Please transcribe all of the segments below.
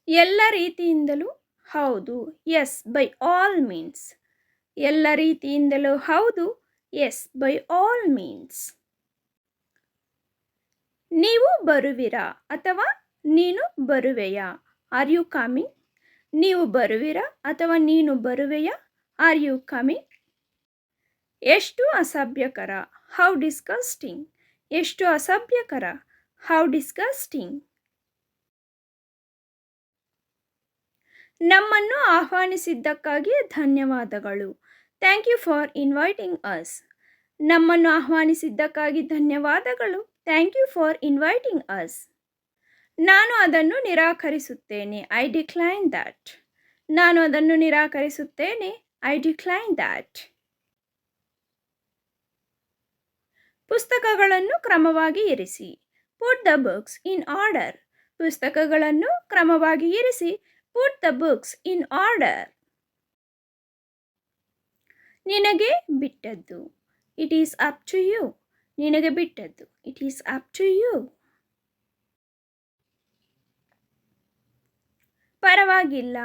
ಎಲ್ಲ ರೀತಿಯಿಂದಲೂ ಹೌದು, ಎಸ್ ಬೈ ಆಲ್ ಮೀನ್ಸ್. ಎಲ್ಲ ರೀತಿಯಿಂದಲೂ ಹೌದು, ಎಸ್ ಬೈ ಆಲ್ ಮೀನ್ಸ್. ನೀವು ಬರುವಿರಾ ಅಥವಾ ನೀನು ಬರುವೆಯಾ? Are you coming? ನೀವು ಬರುವಿರಾ ಅಥವಾ ನೀನು ಬರುವೆಯಾ? Are you coming? ಎಷ್ಟು ಅಸಭ್ಯಕರ, ಹೌ ಡಿಸ್ಗಸ್ಟಿಂಗ್. ಎಷ್ಟು ಅಸಭ್ಯಕರ, ಹೌ ಡಿಸ್ಗಸ್ಟಿಂಗ್. ನಮ್ಮನ್ನು ಆಹ್ವಾನಿಸಿದ್ದಕ್ಕಾಗಿ ಧನ್ಯವಾದಗಳು. Thank you for inviting us. ನಮ್ಮನ್ನು ಆಹ್ವಾನಿಸಿದ್ದಕ್ಕಾಗಿ ಧನ್ಯವಾದಗಳು. Thank you for inviting us. ನಾನು ಅದನ್ನು ನಿರಾಕರಿಸುತ್ತೇನೆ. I decline that. ನಾನು ಅದನ್ನು ನಿರಾಕರಿಸುತ್ತೇನೆ. I decline that. ಪುಸ್ತಕಗಳನ್ನು ಕ್ರಮವಾಗಿ ಇರಿಸಿ. Put the books in order. ಪುಸ್ತಕಗಳನ್ನು ಕ್ರಮವಾಗಿ ಇರಿಸಿ. Put the books in order. ನಿನಗೆ ಬಿಟ್ಟದ್ದು. It is up to you. ನಿನಗೆ ಬಿಟ್ಟದ್ದು. It is up to you. ಪರವಾಗಿಲ್ಲ.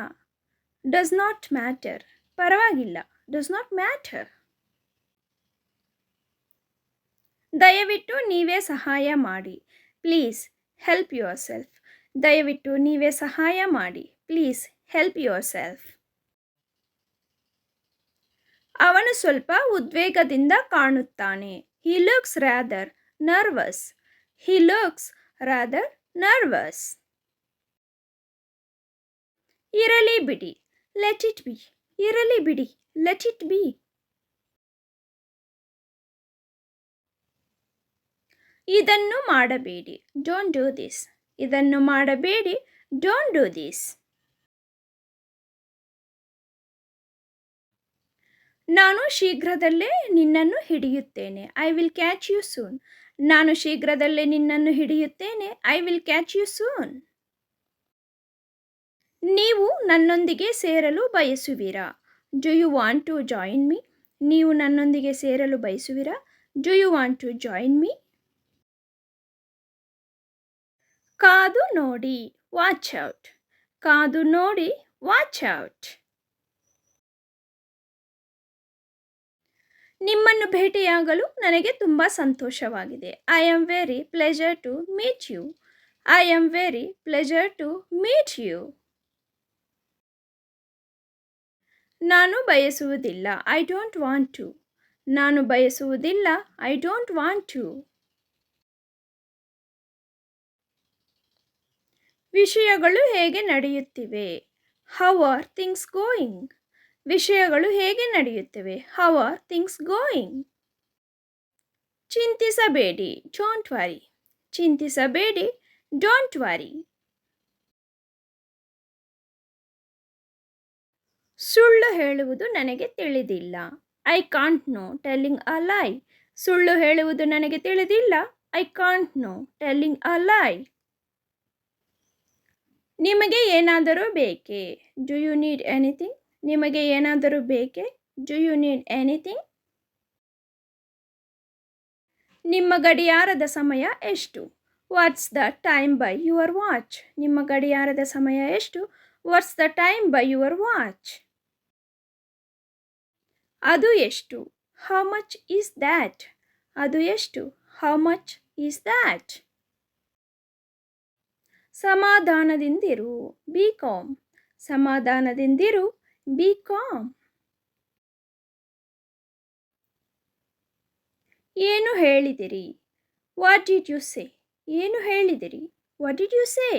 Does not matter. ಪರವಾಗಿಲ್ಲ. Does not matter. ದಯವಿಟ್ಟು ನೀವೇ ಸಹಾಯ ಮಾಡಿ. Please help yourself. ದಯವಿಟ್ಟು ನೀವೇ ಸಹಾಯ ಮಾಡಿ. Please help yourself. ಅವನು ಸ್ವಲ್ಪ ಉದ್ವೇಗದಿಂದ ಕಾಣುತ್ತಾನೆ. He looks rather nervous. He looks rather nervous. ಇರಲಿ ಬಿಡಿ. Let it be. ಇರಲಿ ಬಿಡಿ. Let it be. ಇದನ್ನು ಮಾಡಬೇಡಿ. Don't do this. ಇದನ್ನು ಮಾಡಬೇಡಿ. Don't do this. ನಾನು ಶೀಘ್ರದಲ್ಲೇ ನಿನ್ನನ್ನು ಹಿಡಿಯುತ್ತೇನೆ. I will catch you soon. ನಾನು ಶೀಘ್ರದಲ್ಲೇ ನಿನ್ನನ್ನು ಹಿಡಿಯುತ್ತೇನೆ. I will catch you soon. ನೀವು ನನ್ನೊಂದಿಗೆ ಸೇರಲು ಬಯಸುವಿರಾ? Do you want to join me? ನೀವು ನನ್ನೊಂದಿಗೆ ಸೇರಲು ಬಯಸುವಿರಾ? Do you want to join me? ಕಾದು ನೋಡಿ. Watch out. ಕಾದು ನೋಡಿ. Watch out. ನಿಮ್ಮನ್ನು ಭೇಟಿಯಾಗಲು ನನಗೆ ತುಂಬ ಸಂತೋಷವಾಗಿದೆ. I am very pleasure to meet you. I am very pleasure to meet you. ನಾನು ಬಯಸುವುದಿಲ್ಲ. I don't want to. ನಾನು ಬಯಸುವುದಿಲ್ಲ. I don't want to. ವಿಷಯಗಳು ಹೇಗೆ ನಡೆಯುತ್ತಿವೆ? How are things going? ವಿಷಯಗಳು ಹೇಗೆ ನಡೆಯುತ್ತಿವೆ? How are things going? ಚಿಂತಿಸಬೇಡಿ. Don't worry. ಚಿಂತಿಸಬೇಡಿ. Don't worry. ಸುಳ್ಳು ಹೇಳುವುದು ನನಗೆ ತಿಳಿದಿಲ್ಲ. I can't know telling a lie. ಸುಳ್ಳು ಹೇಳುವುದು ನನಗೆ ತಿಳಿದಿಲ್ಲ. I can't know telling a lie. ನಿಮಗೆ ಏನಾದರೂ ಬೇಕೇ? Do you need anything? ನಿಮಗೆ ಏನಾದರೂ ಬೇಕೇ? Do you need anything? ನಿಮ್ಮ ಗಡಿಯಾರದ ಸಮಯ ಎಷ್ಟು? What's the time by your watch? ನಿಮ್ಮ ಗಡಿಯಾರದ ಸಮಯ ಎಷ್ಟು? What's the time by your watch? ಅದು ಎಷ್ಟು? How much is that? ಅದು ಎಷ್ಟು? How much is that? ಸಮಾಧಾನದಿಂದಿರು. Be calm. ಸಮಾಧಾನದಿಂದಿರು. Be calm. ಏನು ಹೇಳಿದಿರಿ? What did you say? ಏನು ಹೇಳಿದಿರಿ? What did you say?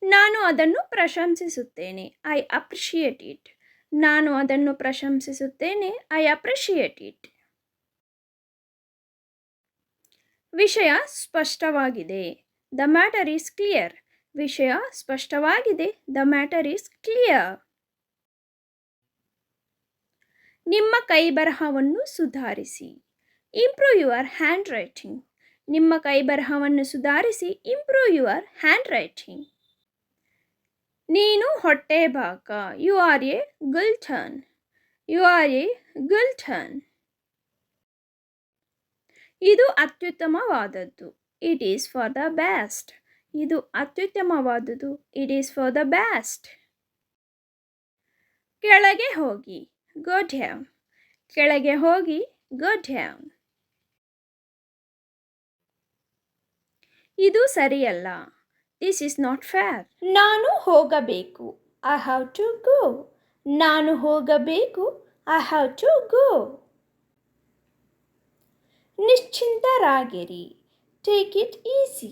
ನಾನು ಅದನ್ನು ಪ್ರಶಂಸಿಸುತ್ತೇನೆ. I appreciate it. ನಾನು ಅದನ್ನು ಪ್ರಶಂಸಿಸುತ್ತೇನೆ. I appreciate it. ವಿಷಯ ಸ್ಪಷ್ಟವಾಗಿದೆ. The matter is clear. ವಿಷಯ ಸ್ಪಷ್ಟವಾಗಿದೆ. The matter is clear. ನಿಮ್ಮ ಕೈಬರಹವನ್ನು ಸುಧಾರಿಸಿ. Improve your handwriting. ನಿಮ್ಮ ಕೈಬರಹವನ್ನು ಸುಧಾರಿಸಿ. Improve your handwriting. ನೀನು ಹೊಟ್ಟೆಬಾಕ. You are a glutton. You are a glutton. ಇದು ಅತ್ಯುತ್ತಮವಾದದ್ದು. It is for the best. ಇದು ಅತ್ಯುತ್ತಮವಾದುದು. It is for the best. ಕೆಳಗೆ ಹೋಗಿ, ಗೋ ಡೌನ್. ಕೆಳಗೆ ಹೋಗಿ, ಗೋ ಡೌನ್. ಇದು ಸರಿಯಲ್ಲ. This is not fair. ನಾನು ಹೋಗಬೇಕು. I have to go. ನಾನು ಹೋಗಬೇಕು. I have to go. ನಿಶ್ಚಿಂತರಾಗಿರಿ. Take it easy.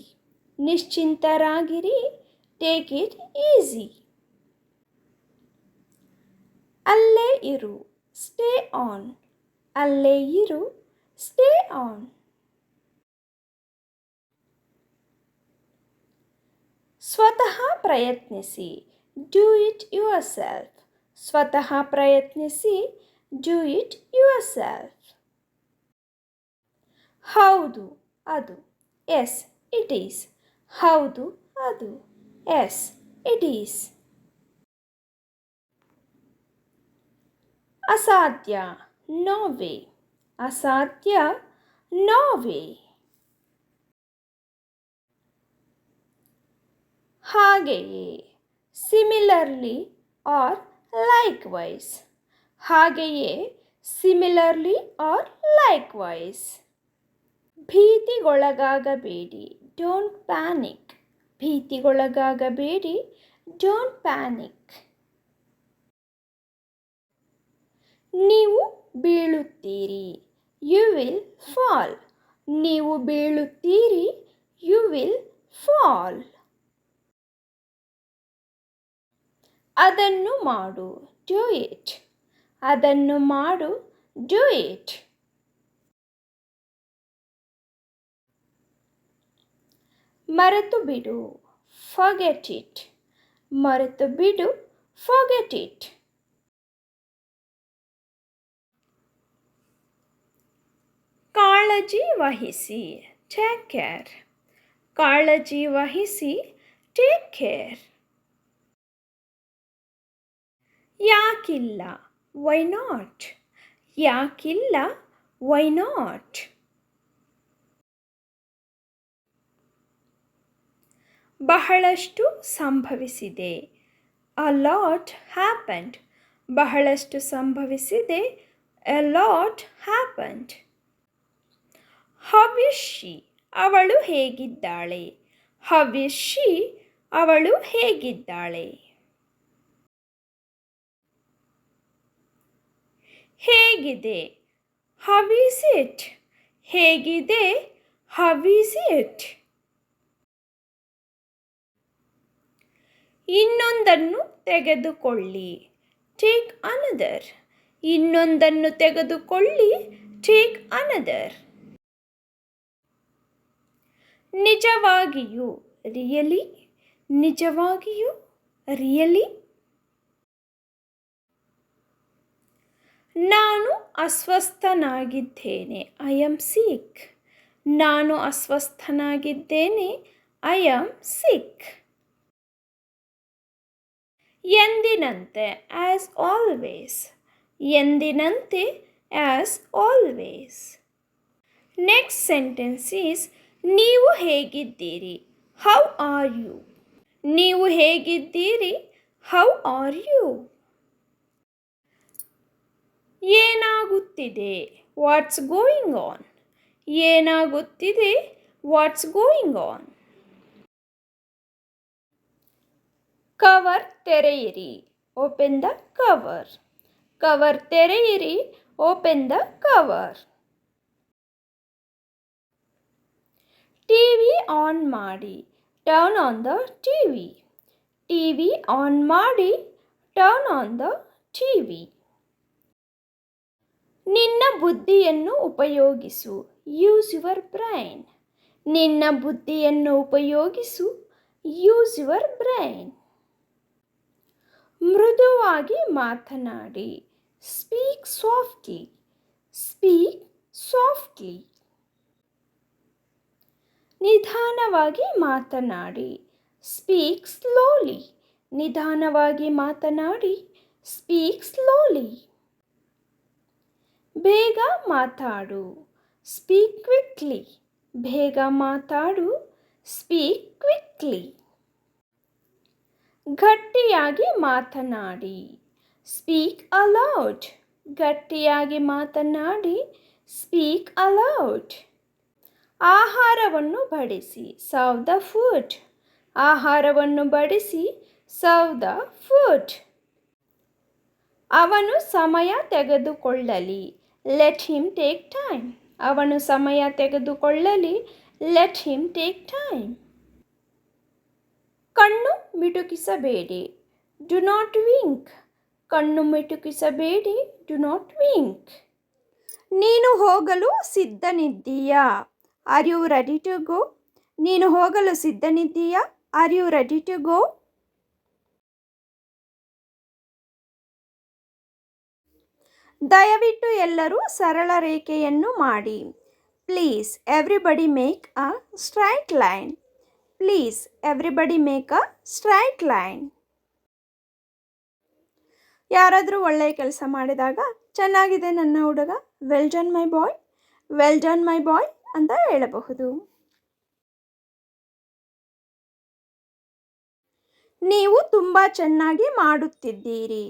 ನಿಶ್ಚಿಂತರಾಗಿರಿ. Take it easy. ಅಲ್ಲೇ ಇರು. Stay on. ಅಲ್ಲೇ ಇರು. Stay on. ಸ್ವತಃ ಪ್ರಯತ್ನಿಸಿ. Do it yourself. ಸ್ವತಃ ಪ್ರಯತ್ನಿಸಿ. Do it yourself. ಹೌದು ಅದು. Yes it is. ಹೌದು ಅದು. Yes it is. ಅಸಾಧ್ಯ. No way. ಅಸಾಧ್ಯ. No way. ಹಾಗೆಯೇ. Similarly or likewise. ಹಾಗೆಯೇ. Similarly or likewise. ಭೀತಿಗೊಳಗಾಗಬೇಡಿ. Don't panic. ಭೀತಿಗೊಳಗಾಗಬೇಡಿ. Don't panic. ನೀವು ಬೀಳುತ್ತೀರಿ. You will fall. ನೀವು ಬೀಳುತ್ತೀರಿ. You will fall. ಅದನ್ನು ಮಾಡು. Do it. ಅದನ್ನು ಮಾಡು. Do it. ಮರೆತು ಬಿಡು. Forget it. ಮರೆತು ಬಿಡು. Forget it. ಕಾಳಜಿ ವಹಿಸಿ. Take care. ಕಾಳಜಿ ವಹಿಸಿ. Take care. ಯಾಕಿಲ್ಲ. Why not. ಯಾಕಿಲ್ಲ. Why not. ಬಹಳಷ್ಟು ಸಂಭವಿಸಿದೆ. A lot happened. ಬಹಳಷ್ಟು ಸಂಭವಿಸಿದೆ. A lot happened. How is she. ಅವಳು ಹೇಗಿದ್ದಾಳೆ. How is she. ಅವಳು ಹೇಗಿದ್ದಾಳೆ. ಹೇಗಿದೆ. How is it. ಹೇಗಿದೆ. How is it. ಇನ್ನೊಂದನ್ನು ತೆಗೆದುಕೊಳ್ಳಿ. Take another. ಇನ್ನೊಂದನ್ನು ತೆಗೆದುಕೊಳ್ಳಿ. Take another. ನಿಜವಾಗಿಯೂ. ರಿಯಲಿ. ನಿಜವಾಗಿಯೂ. ರಿಯಲಿ. ನಾನು ಅಸ್ವಸ್ಥನಾಗಿದ್ದೇನೆ. ಐ ಆಮ್ ಸಿಕ್. ನಾನು ಅಸ್ವಸ್ಥನಾಗಿದ್ದೇನೆ. I am sick. ಎಂದಿನಂತೆ. As always. ಎಂದಿನಂತೆ. As always. Next sentence is ನೀವು ಹೇಗಿದ್ದೀರಿ. How are you. ನೀವು ಹೇಗಿದ್ದೀರಿ. How are you. ಏನಾಗುತ್ತಿದೆ. What's going on. ಏನಾಗುತ್ತಿದೆ. What's going on. ಕವರ್ ತೆರೆಯಿರಿ. Open the cover. ಕವರ್ ತೆರೆಯಿರಿ. Open the cover. TV on ಮಾಡಿ. Turn on the TV. TV on ಮಾಡಿ. Turn on the TV. ನಿನ್ನ ಬುದ್ಧಿಯನ್ನು ಉಪಯೋಗಿಸು. Use your brain. ನಿನ್ನ ಬುದ್ಧಿಯನ್ನು ಉಪಯೋಗಿಸು. Use your brain. ಮೃದುವಾಗಿ ಮಾತನಾಡಿ. Speak softly. Speak softly. ನಿಧಾನವಾಗಿ ಮಾತನಾಡಿ. Speak slowly. ನಿಧಾನವಾಗಿ ಮಾತನಾಡಿ. Speak slowly. ಬೇಗ ಮಾತಾಡು. Speak quickly. ಬೇಗ ಮಾತಾಡು. Speak quickly. quickly. ಗಟ್ಟಿಯಾಗಿ ಮಾತನಾಡಿ. Speak aloud. ಗಟ್ಟಿಯಾಗಿ ಮಾತನಾಡಿ. Speak aloud. ಆಹಾರವನ್ನು ಬಡಿಸಿ. Serve the food. ಆಹಾರವನ್ನು ಬಡಿಸಿ. Serve the food. ಅವನು ಸಮಯ ತೆಗೆದುಕೊಳ್ಳಲಿ. Let him take time. ಅವನು ಸಮಯ ತೆಗೆದುಕೊಳ್ಳಲಿ. Let him take time. ಕಣ್ಣು ಮಿಟುಕಿಸಬೇಡಿ. Do not Wynk. ಕಣ್ಣು ಮಿಟುಕಿಸಬೇಡಿ. Do not wink. ನೀನು ಹೋಗಲು ಸಿದ್ಧನಿದ್ದೀಯಾ? Are you ready to go? ನೀನು ಹೋಗಲು ಸಿದ್ಧನಿದ್ದೀಯಾ? Are you ready to go? ದಯವಿಟ್ಟು ಎಲ್ಲರೂ ಸರಳ ರೇಖೆಯನ್ನು ಮಾಡಿ. Please everybody make a straight line. Please everybody make a straight line. ಯಾರಾದರೂ ಒಳ್ಳೆಯ ಕೆಲಸ ಮಾಡಿದಾಗ ಚೆನ್ನಾಗಿದೆ ನನ್ನ ಹುಡುಗ, well done my boy, well done my boy ಅಂತ ಹೇಳಬಹುದು. ನೀವು ತುಂಬ ಚೆನ್ನಾಗಿ ಮಾಡುತ್ತಿದ್ದೀರಿ.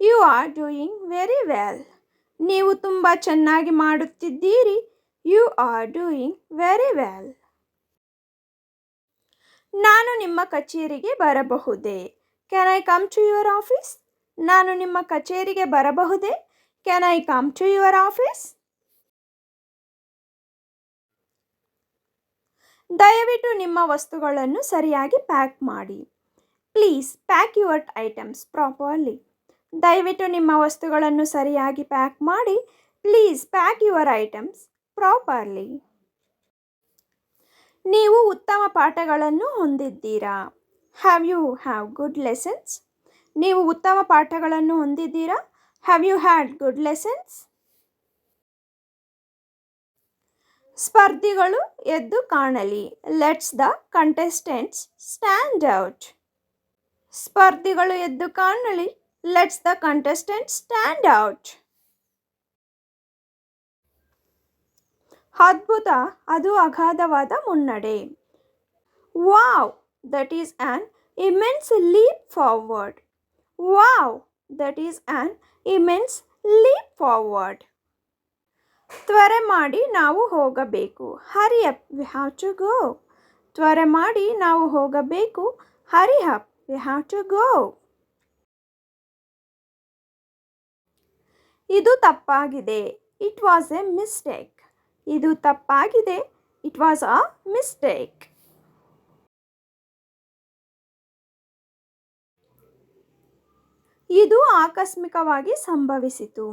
You are doing very well. ನೀವು ತುಂಬ ಚೆನ್ನಾಗಿ ಮಾಡುತ್ತಿದ್ದೀರಿ. You are doing very well. ನಾನು ನಿಮ್ಮ ಕಚೇರಿಗೆ ಬರಬಹುದೇ? Can I come to your office? ನಾನು ನಿಮ್ಮ ಕಚೇರಿಗೆ ಬರಬಹುದೇ? Can I come to your office? ದಯವಿಟ್ಟು ನಿಮ್ಮ ವಸ್ತುಗಳನ್ನು ಸರಿಯಾಗಿ ಪ್ಯಾಕ್ ಮಾಡಿ. Please pack your items properly. ದಯವಿಟ್ಟು ನಿಮ್ಮ ವಸ್ತುಗಳನ್ನು ಸರಿಯಾಗಿ ಪ್ಯಾಕ್ ಮಾಡಿ. Please pack your items properly. ನೀವು ಉತ್ತಮ ಪಾಠಗಳನ್ನು ಹೊಂದಿದ್ದೀರಾ? Have good lessons? ನೀವು ಉತ್ತಮ ಪಾಠಗಳನ್ನು ಹೊಂದಿದ್ದೀರಾ? Have you had good lessons? ಸ್ಪರ್ಧಿಗಳು ಎದ್ದು ಕಾಣಲಿ. Let's the contestants stand out. ಸ್ಪರ್ಧಿಗಳು ಎದ್ದು ಕಾಣಲಿ. Let's the contestants stand out. ಅದ್ಭುತ, ಅದು ಅಗಾಧವಾದ ಮುನ್ನಡೆ. Wow, that is an immense leap forward. Wow, that is an immense leap forward. ತ್ವರೆ ಮಾಡಿ, ನಾವು ಹೋಗಬೇಕು. Hurry up, we have to go. ತ್ವರೆ ಮಾಡಿ, ನಾವು ಹೋಗಬೇಕು. Hurry up, we have to go. ಇದು ತಪ್ಪಾಗಿದೆ. It was a mistake. ಇದು ತಪ್ಪಾಗಿದೆ. It was a mistake. ಇದು ಆಕಸ್ಮಿಕವಾಗಿ ಸಂಭವಿಸಿತು.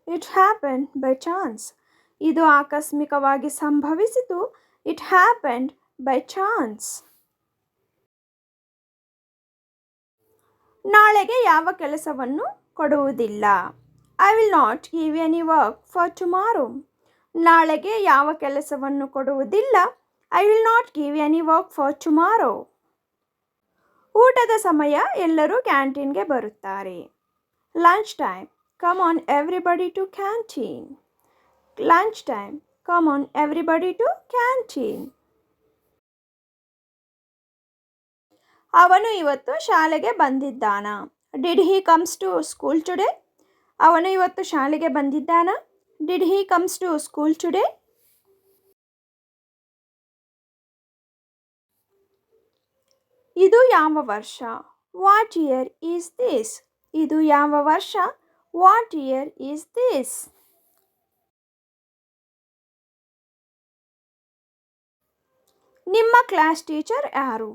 It happened by chance. ಇದು ಆಕಸ್ಮಿಕವಾಗಿ ಸಂಭವಿಸಿತು. It happened by chance. ನಾಳೆಗೆ ಯಾವ ಕೆಲಸವನ್ನು ಕೊಡುವುದಿಲ್ಲ. I will not give any work for tomorrow. ನಾಳೆಗೆ ಯಾವ ಕೆಲಸವನ್ನು ಕೊಡುವುದಿಲ್ಲ. I will not give any work for tomorrow. ಊಟದ ಸಮಯ, ಎಲ್ಲರೂ ಕ್ಯಾಂಟೀನ್ಗೆ ಬರುತ್ತಾರೆ. Lunch time, come on everybody to canteen. Lunch time, come on everybody to canteen. ಅವನು ಇವತ್ತು ಶಾಲೆಗೆ ಬಂದಿದ್ದಾನಾ? Did he comes to school today? ಅವನು ಇವತ್ತು ಶಾಲೆಗೆ ಬಂದಿದ್ದಾನಾ? Did he comes to school today? ಇದು ಯಾವ ವರ್ಷ? What year is this? ಇದು ಯಾವ ವರ್ಷ? What year is this? ನಿಮ್ಮ ಕ್ಲಾಸ್ ಟೀಚರ್ ಯಾರು?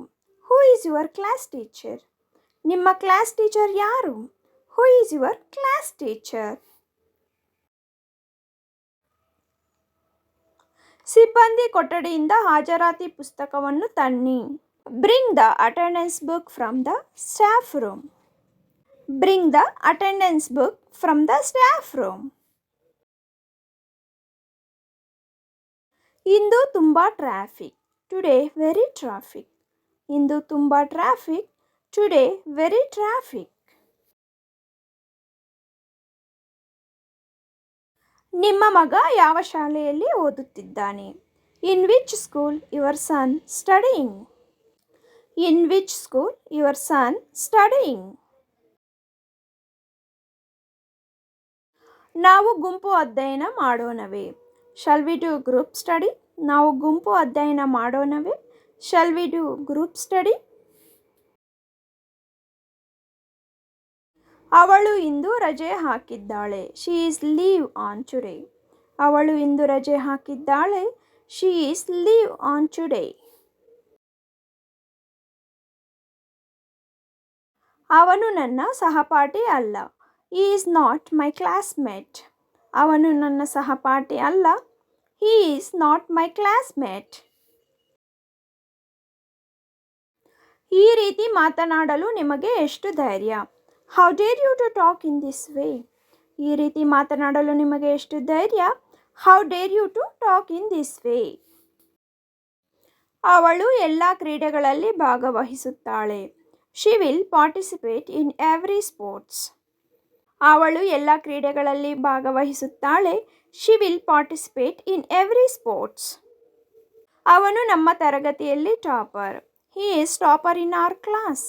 Who is your class teacher? ನಿಮ್ಮ ಕ್ಲಾಸ್ ಟೀಚರ್ ಯಾರು? Who is your class teacher? ಸಿಬ್ಬಂದಿ ಕೊಠಡಿಯಿಂದ ಹಾಜರಾತಿ ಪುಸ್ತಕವನ್ನು ತನ್ನಿ. Bring the attendance book from the staff room. Bring the attendance book from the staff room. ಇಂದು ತುಂಬ ಟ್ರಾಫಿಕ್. Today very traffic. ಇಂದು ತುಂಬ ಟ್ರಾಫಿಕ್. Today very traffic. ನಿಮ್ಮ ಮಗ ಯಾವ ಶಾಲೆಯಲ್ಲಿ ಓದುತ್ತಿದ್ದಾನೆ? In which school your son studying? In which school your son studying? ನಾವು ಗುಂಪು ಅಧ್ಯಯನ ಮಾಡೋಣವೇ? Shall we do group study? ನಾವು ಗುಂಪು ಅಧ್ಯಯನ ಮಾಡೋಣವೇ? Shall we do group study? ಅವಳು ಇಂದು ರಜೆ ಹಾಕಿದ್ದಾಳೆ. She is leave on today. ಅವಳು ಇಂದು ರಜೆ ಹಾಕಿದ್ದಾಳೆ. She is leave on today. ಅವನು ನನ್ನ ಸಹಪಾಠಿ ಅಲ್ಲ. He is not my classmate. ಅವನು ನನ್ನ ಸಹಪಾಠಿ ಅಲ್ಲ. He is not my classmate. ಈ ರೀತಿ ಮಾತನಾಡಲು ನಿಮಗೆ ಎಷ್ಟು ಧೈರ್ಯ? How dare you to talk in this way? ಈ ರೀತಿ ಮಾತನಾಡಲು ನಿಮಗೆ ಎಷ್ಟು ಧೈರ್ಯ? How dare you to talk in this way? ಅವಳು ಎಲ್ಲ ಕ್ರೀಡೆಗಳಲ್ಲಿ ಭಾಗವಹಿಸುತ್ತಾಳೆ. She will participate in every sports. ಅವಳು ಎಲ್ಲ ಕ್ರೀಡೆಗಳಲ್ಲಿ ಭಾಗವಹಿಸುತ್ತಾಳೆ. She will participate in every sports. ಅವನು ನಮ್ಮ ತರಗತಿಯಲ್ಲಿ topper. He is topper in our class.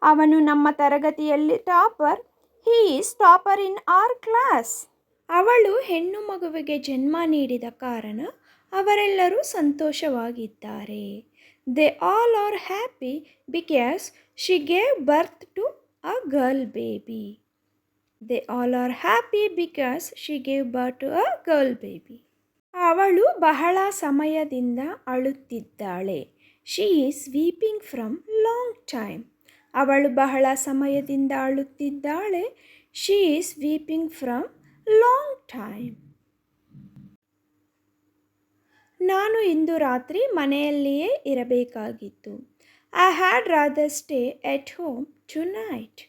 ಅವನು ನಮ್ಮ ತರಗತಿಯಲ್ಲಿ topper. He is topper in our class. ಅವಳು ಹೆಣ್ಣು ಮಗುವಿಗೆ ಜನ್ಮ ನೀಡಿದ ಕಾರಣ ಅವರೆಲ್ಲರೂ ಸಂತೋಷವಾಗಿದ್ದಾರೆ. They all are happy because she gave birth to a girl baby. They all are happy because she gave birth to a girl baby. ಅವಳು ಬಹಳ ಸಮಯದಿಂದ ಅಳುತ್ತಿದ್ದಾಳೆ. She is weeping from long time. ಅವಳು ಬಹಳ ಸಮಯದಿಂದ ಅಳುತ್ತಿದ್ದಾಳೆ. She is weeping from long time. ನಾನು ಇಂದು ರಾತ್ರಿ ಮನೆಯಲ್ಲಿಯೇ ಇರಬೇಕಾಗಿತ್ತು. I had rather stay at home tonight.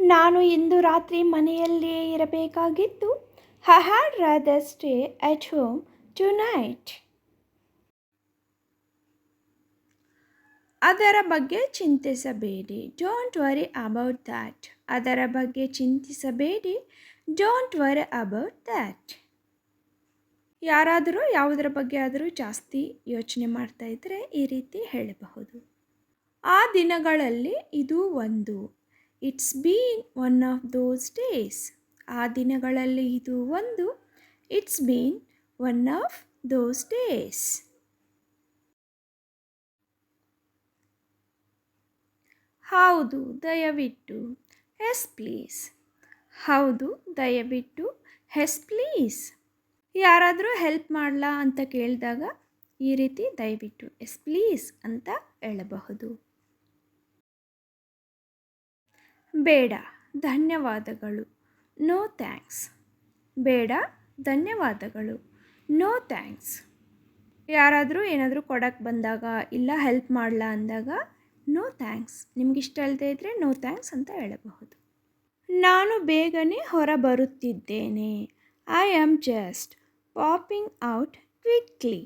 ನಾನು ಇಂದು ರಾತ್ರಿ ಮನೆಯಲ್ಲಿಯೇ ಇರಬೇಕಾಗಿತ್ತು. I had rather stay at home tonight. ಅದರ ಬಗ್ಗೆ ಚಿಂತಿಸಬೇಡಿ. Don't worry about that. ಅದರ ಬಗ್ಗೆ ಚಿಂತಿಸಬೇಡಿ. Don't worry about that. ಯಾರಾದರೂ ಯಾವುದರ ಬಗ್ಗೆ ಆದರೂ ಜಾಸ್ತಿ ಯೋಚನೆ ಮಾಡ್ತಾ ಇದ್ದರೆ ಈ ರೀತಿ ಹೇಳಬಹುದು. ಆ ದಿನಗಳಲ್ಲಿ ಇದು ಒಂದು. It's been one of those days. ಆ ದಿನಗಳಲ್ಲಿ ಇದು ಒಂದು. It's been one of those days. ಹೌದು, ದಯವಿಟ್ಟು. Yes please. ಹೌದು, ದಯವಿಟ್ಟು. Yes please. ಯಾರಾದರೂ ಹೆಲ್ಪ್ ಮಾಡಲಾ ಅಂತ ಕೇಳಿದಾಗ ಈ ರೀತಿ ದಯವಿಟ್ಟು ಎಸ್ ಪ್ಲೀಸ್ ಅಂತ ಹೇಳಬಹುದು. ಬೇಡ, ಧನ್ಯವಾದಗಳು. No thanks. ಬೇಡ, ಧನ್ಯವಾದಗಳು. No thanks. ಯಾರಾದರೂ ಏನಾದರೂ ಕೊಡಕ್ಕೆ ಬಂದಾಗ ಇಲ್ಲ ಹೆಲ್ಪ್ ಮಾಡಲಾ ಅಂದಾಗ ನೋ ಥ್ಯಾಂಕ್ಸ್. ನಿಮಗಿಷ್ಟ ಅಲ್ಲದೆ ಇದ್ದರೆ ನೋ ಥ್ಯಾಂಕ್ಸ್ ಅಂತ ಹೇಳಬಹುದು. ನಾನು ಬೇಗನೆ ಹೊರಬರುತ್ತಿದ್ದೇನೆ. I am just popping out quickly.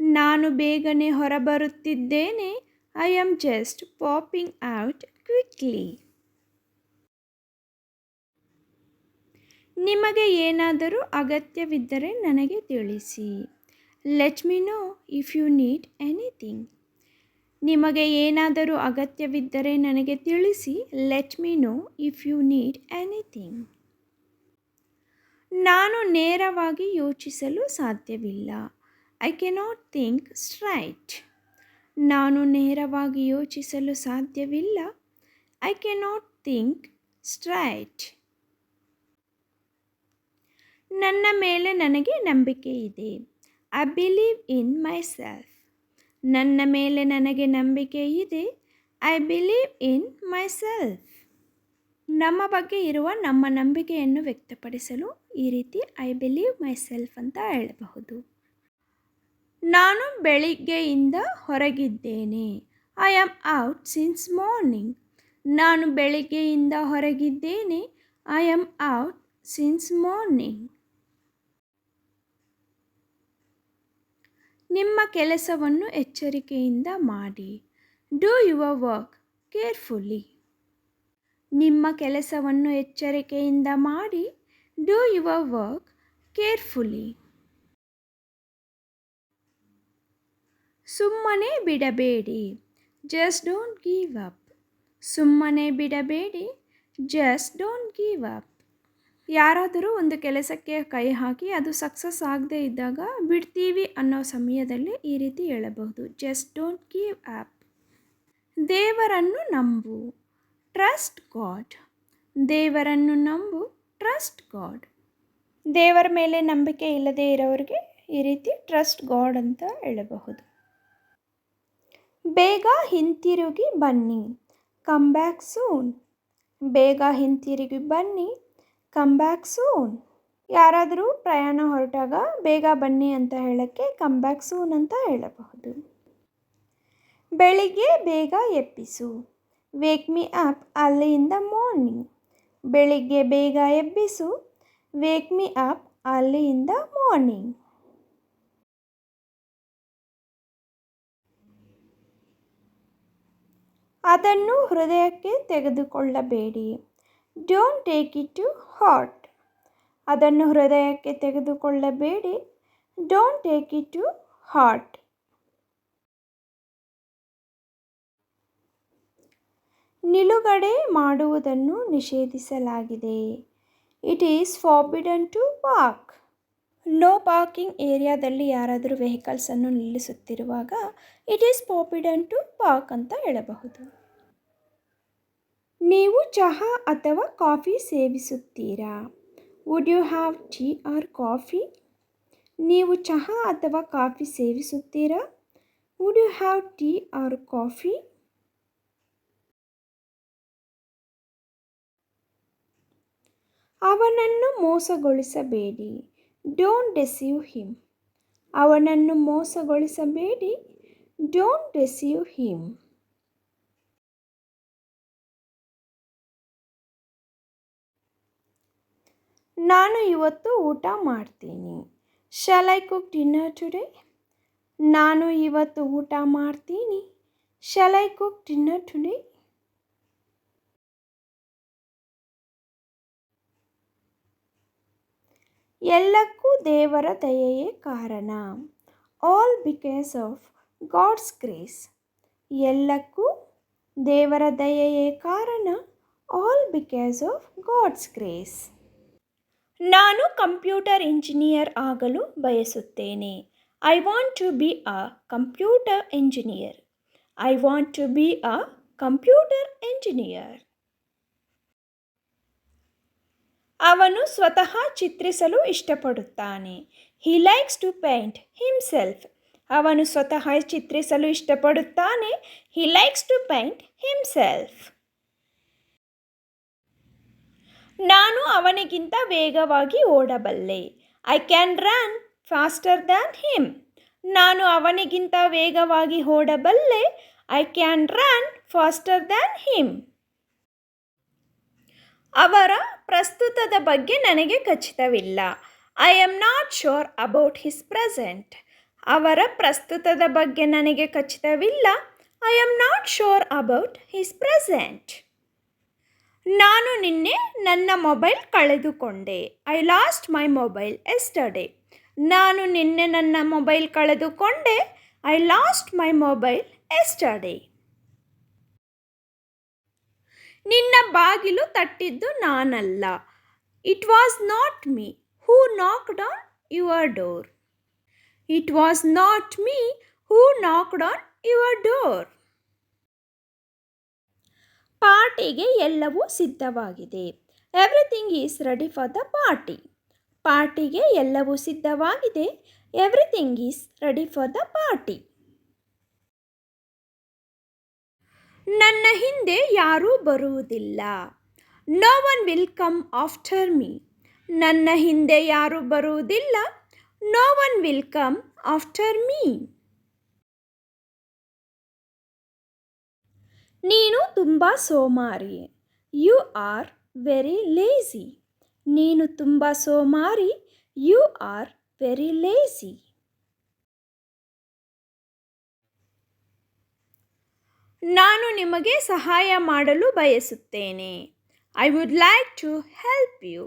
ನಾನು ಬೇಗನೆ ಹೊರಬರುತ್ತಿದ್ದೇನೆ. I am just popping out quickly. ನಿಮಗೆ ಏನಾದರೂ ಅಗತ್ಯವಿದ್ದರೆ ನನಗೆ ತಿಳಿಸಿ. Let me know if you need anything. ನಿಮಗೆ ಏನಾದರೂ ಅಗತ್ಯವಿದ್ದರೆ ನನಗೆ ತಿಳಿಸಿ. Let me know if you need anything. ನಾನು ನೇರವಾಗಿ ಯೋಚಿಸಲು ಸಾಧ್ಯವಿಲ್ಲ. I cannot think straight. ನಾನು ನೇರವಾಗಿ ಯೋಚಿಸಲು ಸಾಧ್ಯವಿಲ್ಲ. I cannot think straight. ನನ್ನ ಮೇಲೆ ನನಗೆ ನಂಬಿಕೆ ಇದೆ. I believe in my self. ನನ್ನ ಮೇಲೆ ನನಗೆ ನಂಬಿಕೆ ಇದೆ. I believe in my self. ನಮ್ಮ ಬಗ್ಗೆ ಇರುವ ನಮ್ಮ ನಂಬಿಕೆಯನ್ನು ವ್ಯಕ್ತಪಡಿಸಲು ಈ ರೀತಿ ಐ ಬಿಲೀವ್ ಮೈ ಸೆಲ್ಫ್ ಅಂತ ಹೇಳಬಹುದು. ನಾನು ಬೆಳಿಗ್ಗೆಯಿಂದ ಹೊರಗಿದ್ದೇನೆ. I am out since morning. ನಾನು ಬೆಳಿಗ್ಗೆಯಿಂದ ಹೊರಗಿದ್ದೇನೆ. I am out since morning. ನಿಮ್ಮ ಕೆಲಸವನ್ನು ಎಚ್ಚರಿಕೆಯಿಂದ ಮಾಡಿ. Do your work carefully. ನಿಮ್ಮ ಕೆಲಸವನ್ನು ಎಚ್ಚರಿಕೆಯಿಂದ ಮಾಡಿ. Do your work carefully. ಸುಮ್ಮನೆ ಬಿಡಬೇಡಿ. Just don't give up. ಸುಮ್ಮನೆ ಬಿಡಬೇಡಿ. Just don't give up. ಯಾರಾದರೂ ಒಂದು ಕೆಲಸಕ್ಕೆ ಕೈ ಹಾಕಿ ಅದು ಸಕ್ಸಸ್ ಆಗದೇ ಇದ್ದಾಗ ಬಿಡ್ತೀವಿ ಅನ್ನೋ ಸಮಯದಲ್ಲಿ ಈ ರೀತಿ ಹೇಳಬಹುದು, ಜಸ್ಟ್ ಡೋಂಟ್ ಗಿವ್ ಅಪ್. ದೇವರನ್ನು ನಂಬು. Trust god. ದೇವರನ್ನು ನಂಬು. Trust god. ದೇವರ ಮೇಲೆ ನಂಬಿಕೆ ಇಲ್ಲದೇ ಇರೋರಿಗೆ ಈ ರೀತಿ ಟ್ರಸ್ಟ್ ಗಾಡ್ ಅಂತ ಹೇಳಬಹುದು. ಬೇಗ ಹಿಂತಿರುಗಿ ಬನ್ನಿ. Come back soon. ಬೇಗ ಹಿಂತಿರುಗಿ ಬನ್ನಿ. Come back soon. ಯಾರಾದರೂ ಪ್ರಯಾಣ ಹೊರಟಾಗ ಬೇಗ ಬನ್ನಿ ಅಂತ ಹೇಳೋಕ್ಕೆ ಕಮ್ ಬ್ಯಾಕ್ ಸೂನ್ ಅಂತ ಹೇಳಬಹುದು. ಬೆಳಿಗ್ಗೆ ಬೇಗ ಎಬ್ಬಿಸು. Wake me up early in the morning. ಬೆಳಿಗ್ಗೆ ಬೇಗ ಎಬ್ಬಿಸು. Wake me up early in the morning. ಅದನ್ನು ಹೃದಯಕ್ಕೆ ತೆಗೆದುಕೊಳ್ಳಬೇಡಿ. Don't take it to heart. ಅದನ್ನು ಹೃದಯಕ್ಕೆ ತೆಗೆದುಕೊಳ್ಳಬೇಡಿ. Don't take it to heart. ನಿಲುಗಡೆ ಮಾಡುವುದನ್ನು ನಿಷೇಧಿಸಲಾಗಿದೆ. It is forbidden to park. No parking ಏರಿಯಾದಲ್ಲಿ ಯಾರಾದರೂ ವೆಹಿಕಲ್ಸನ್ನು ನಿಲ್ಲಿಸುತ್ತಿರುವಾಗ it is forbidden to park ಅಂತ ಹೇಳಬಹುದು. ನೀವು ಚಹಾ ಅಥವಾ ಕಾಫಿ ಸೇವಿಸುತ್ತೀರಾ? Would you have tea or coffee? ನೀವು ಚಹಾ ಅಥವಾ ಕಾಫಿ ಸೇವಿಸುತ್ತೀರಾ? Would you have tea or coffee? ಅವನನ್ನು ಮೋಸಗೊಳಿಸಬೇಡಿ. Don't ಡೆಸೀವ್ him. ಅವನನ್ನು ಮೋಸಗೊಳಿಸಬೇಡಿ. Don't ಡೆಸೀವ್ him. ನಾನು ಇವತ್ತು ಊಟ ಮಾಡ್ತೀನಿ. Shall I cook dinner today? ನಾನು ಇವತ್ತು ಊಟ ಮಾಡ್ತೀನಿ. Shall I cook dinner today? ಎಲ್ಲಕ್ಕೂ ದೇವರ ದಯೆಯೇ ಕಾರಣ. All because of God's grace. ಎಲ್ಲಕ್ಕೂ ದೇವರ ದಯೆಯೇ ಕಾರಣ. All because of God's grace. ನಾನು ಕಂಪ್ಯೂಟರ್ ಇಂಜಿನಿಯರ್ ಆಗಲು ಬಯಸುತ್ತೇನೆ. I want to be a computer engineer. I want to be a computer engineer. ಅವನು ಸ್ವತಃ ಚಿತ್ರಿಸಲು ಇಷ್ಟಪಡುತ್ತಾನೆ. He likes to paint himself. ಅವನು ಸ್ವತಃ ಚಿತ್ರಿಸಲು ಇಷ್ಟಪಡುತ್ತಾನೆ. He likes to paint himself. ನಾನು ಅವನಿಗಿಂತ ವೇಗವಾಗಿ ಓಡಬಲ್ಲೆ. I can run faster than him. ನಾನು ಅವನಿಗಿಂತ ವೇಗವಾಗಿ ಓಡಬಲ್ಲೆ. I can run faster than him. ಅವರ ಪ್ರಸ್ತುತದ ಬಗ್ಗೆ ನನಗೆ ಖಚಿತವಿಲ್ಲ. I am not sure about his present. ಅವರ ಪ್ರಸ್ತುತದ ಬಗ್ಗೆ ನನಗೆ ಖಚಿತವಿಲ್ಲ. I am not sure about his present. ನಾನು ನಿನ್ನೆ ನನ್ನ ಮೊಬೈಲ್ ಕಳೆದುಕೊಂಡೆ. I lost my mobile yesterday. ನಾನು ನಿನ್ನೆ ನನ್ನ ಮೊಬೈಲ್ ಕಳೆದುಕೊಂಡೆ. I lost my mobile yesterday. ನಿನ್ನ ಬಾಗಿಲು ತಟ್ಟಿದ್ದು ನಾನಲ್ಲ. It was not me who knocked on your door. It was not me who knocked on your door. ಪಾರ್ಟಿಗೆ ಎಲ್ಲವೂ ಸಿದ್ಧವಾಗಿದೆ. Everything is ready for the party. ಪಾರ್ಟಿಗೆ ಎಲ್ಲವೂ ಸಿದ್ಧವಾಗಿದೆ. Everything is ready for the party. ನನ್ನ ಹಿಂದೆ ಯಾರೂ ಬರುವುದಿಲ್ಲ. No one will come after me. ನನ್ನ ಹಿಂದೆ ಯಾರೂ ಬರುವುದಿಲ್ಲ. No one will come after me. ನೀನು ತುಂಬ ಸೋಮಾರಿ. You are very lazy. ನೀನು ತುಂಬ ಸೋಮಾರಿ. You are very lazy. ನಾನು ನಿಮಗೆ ಸಹಾಯ ಮಾಡಲು ಬಯಸುತ್ತೇನೆ. I would like to help you.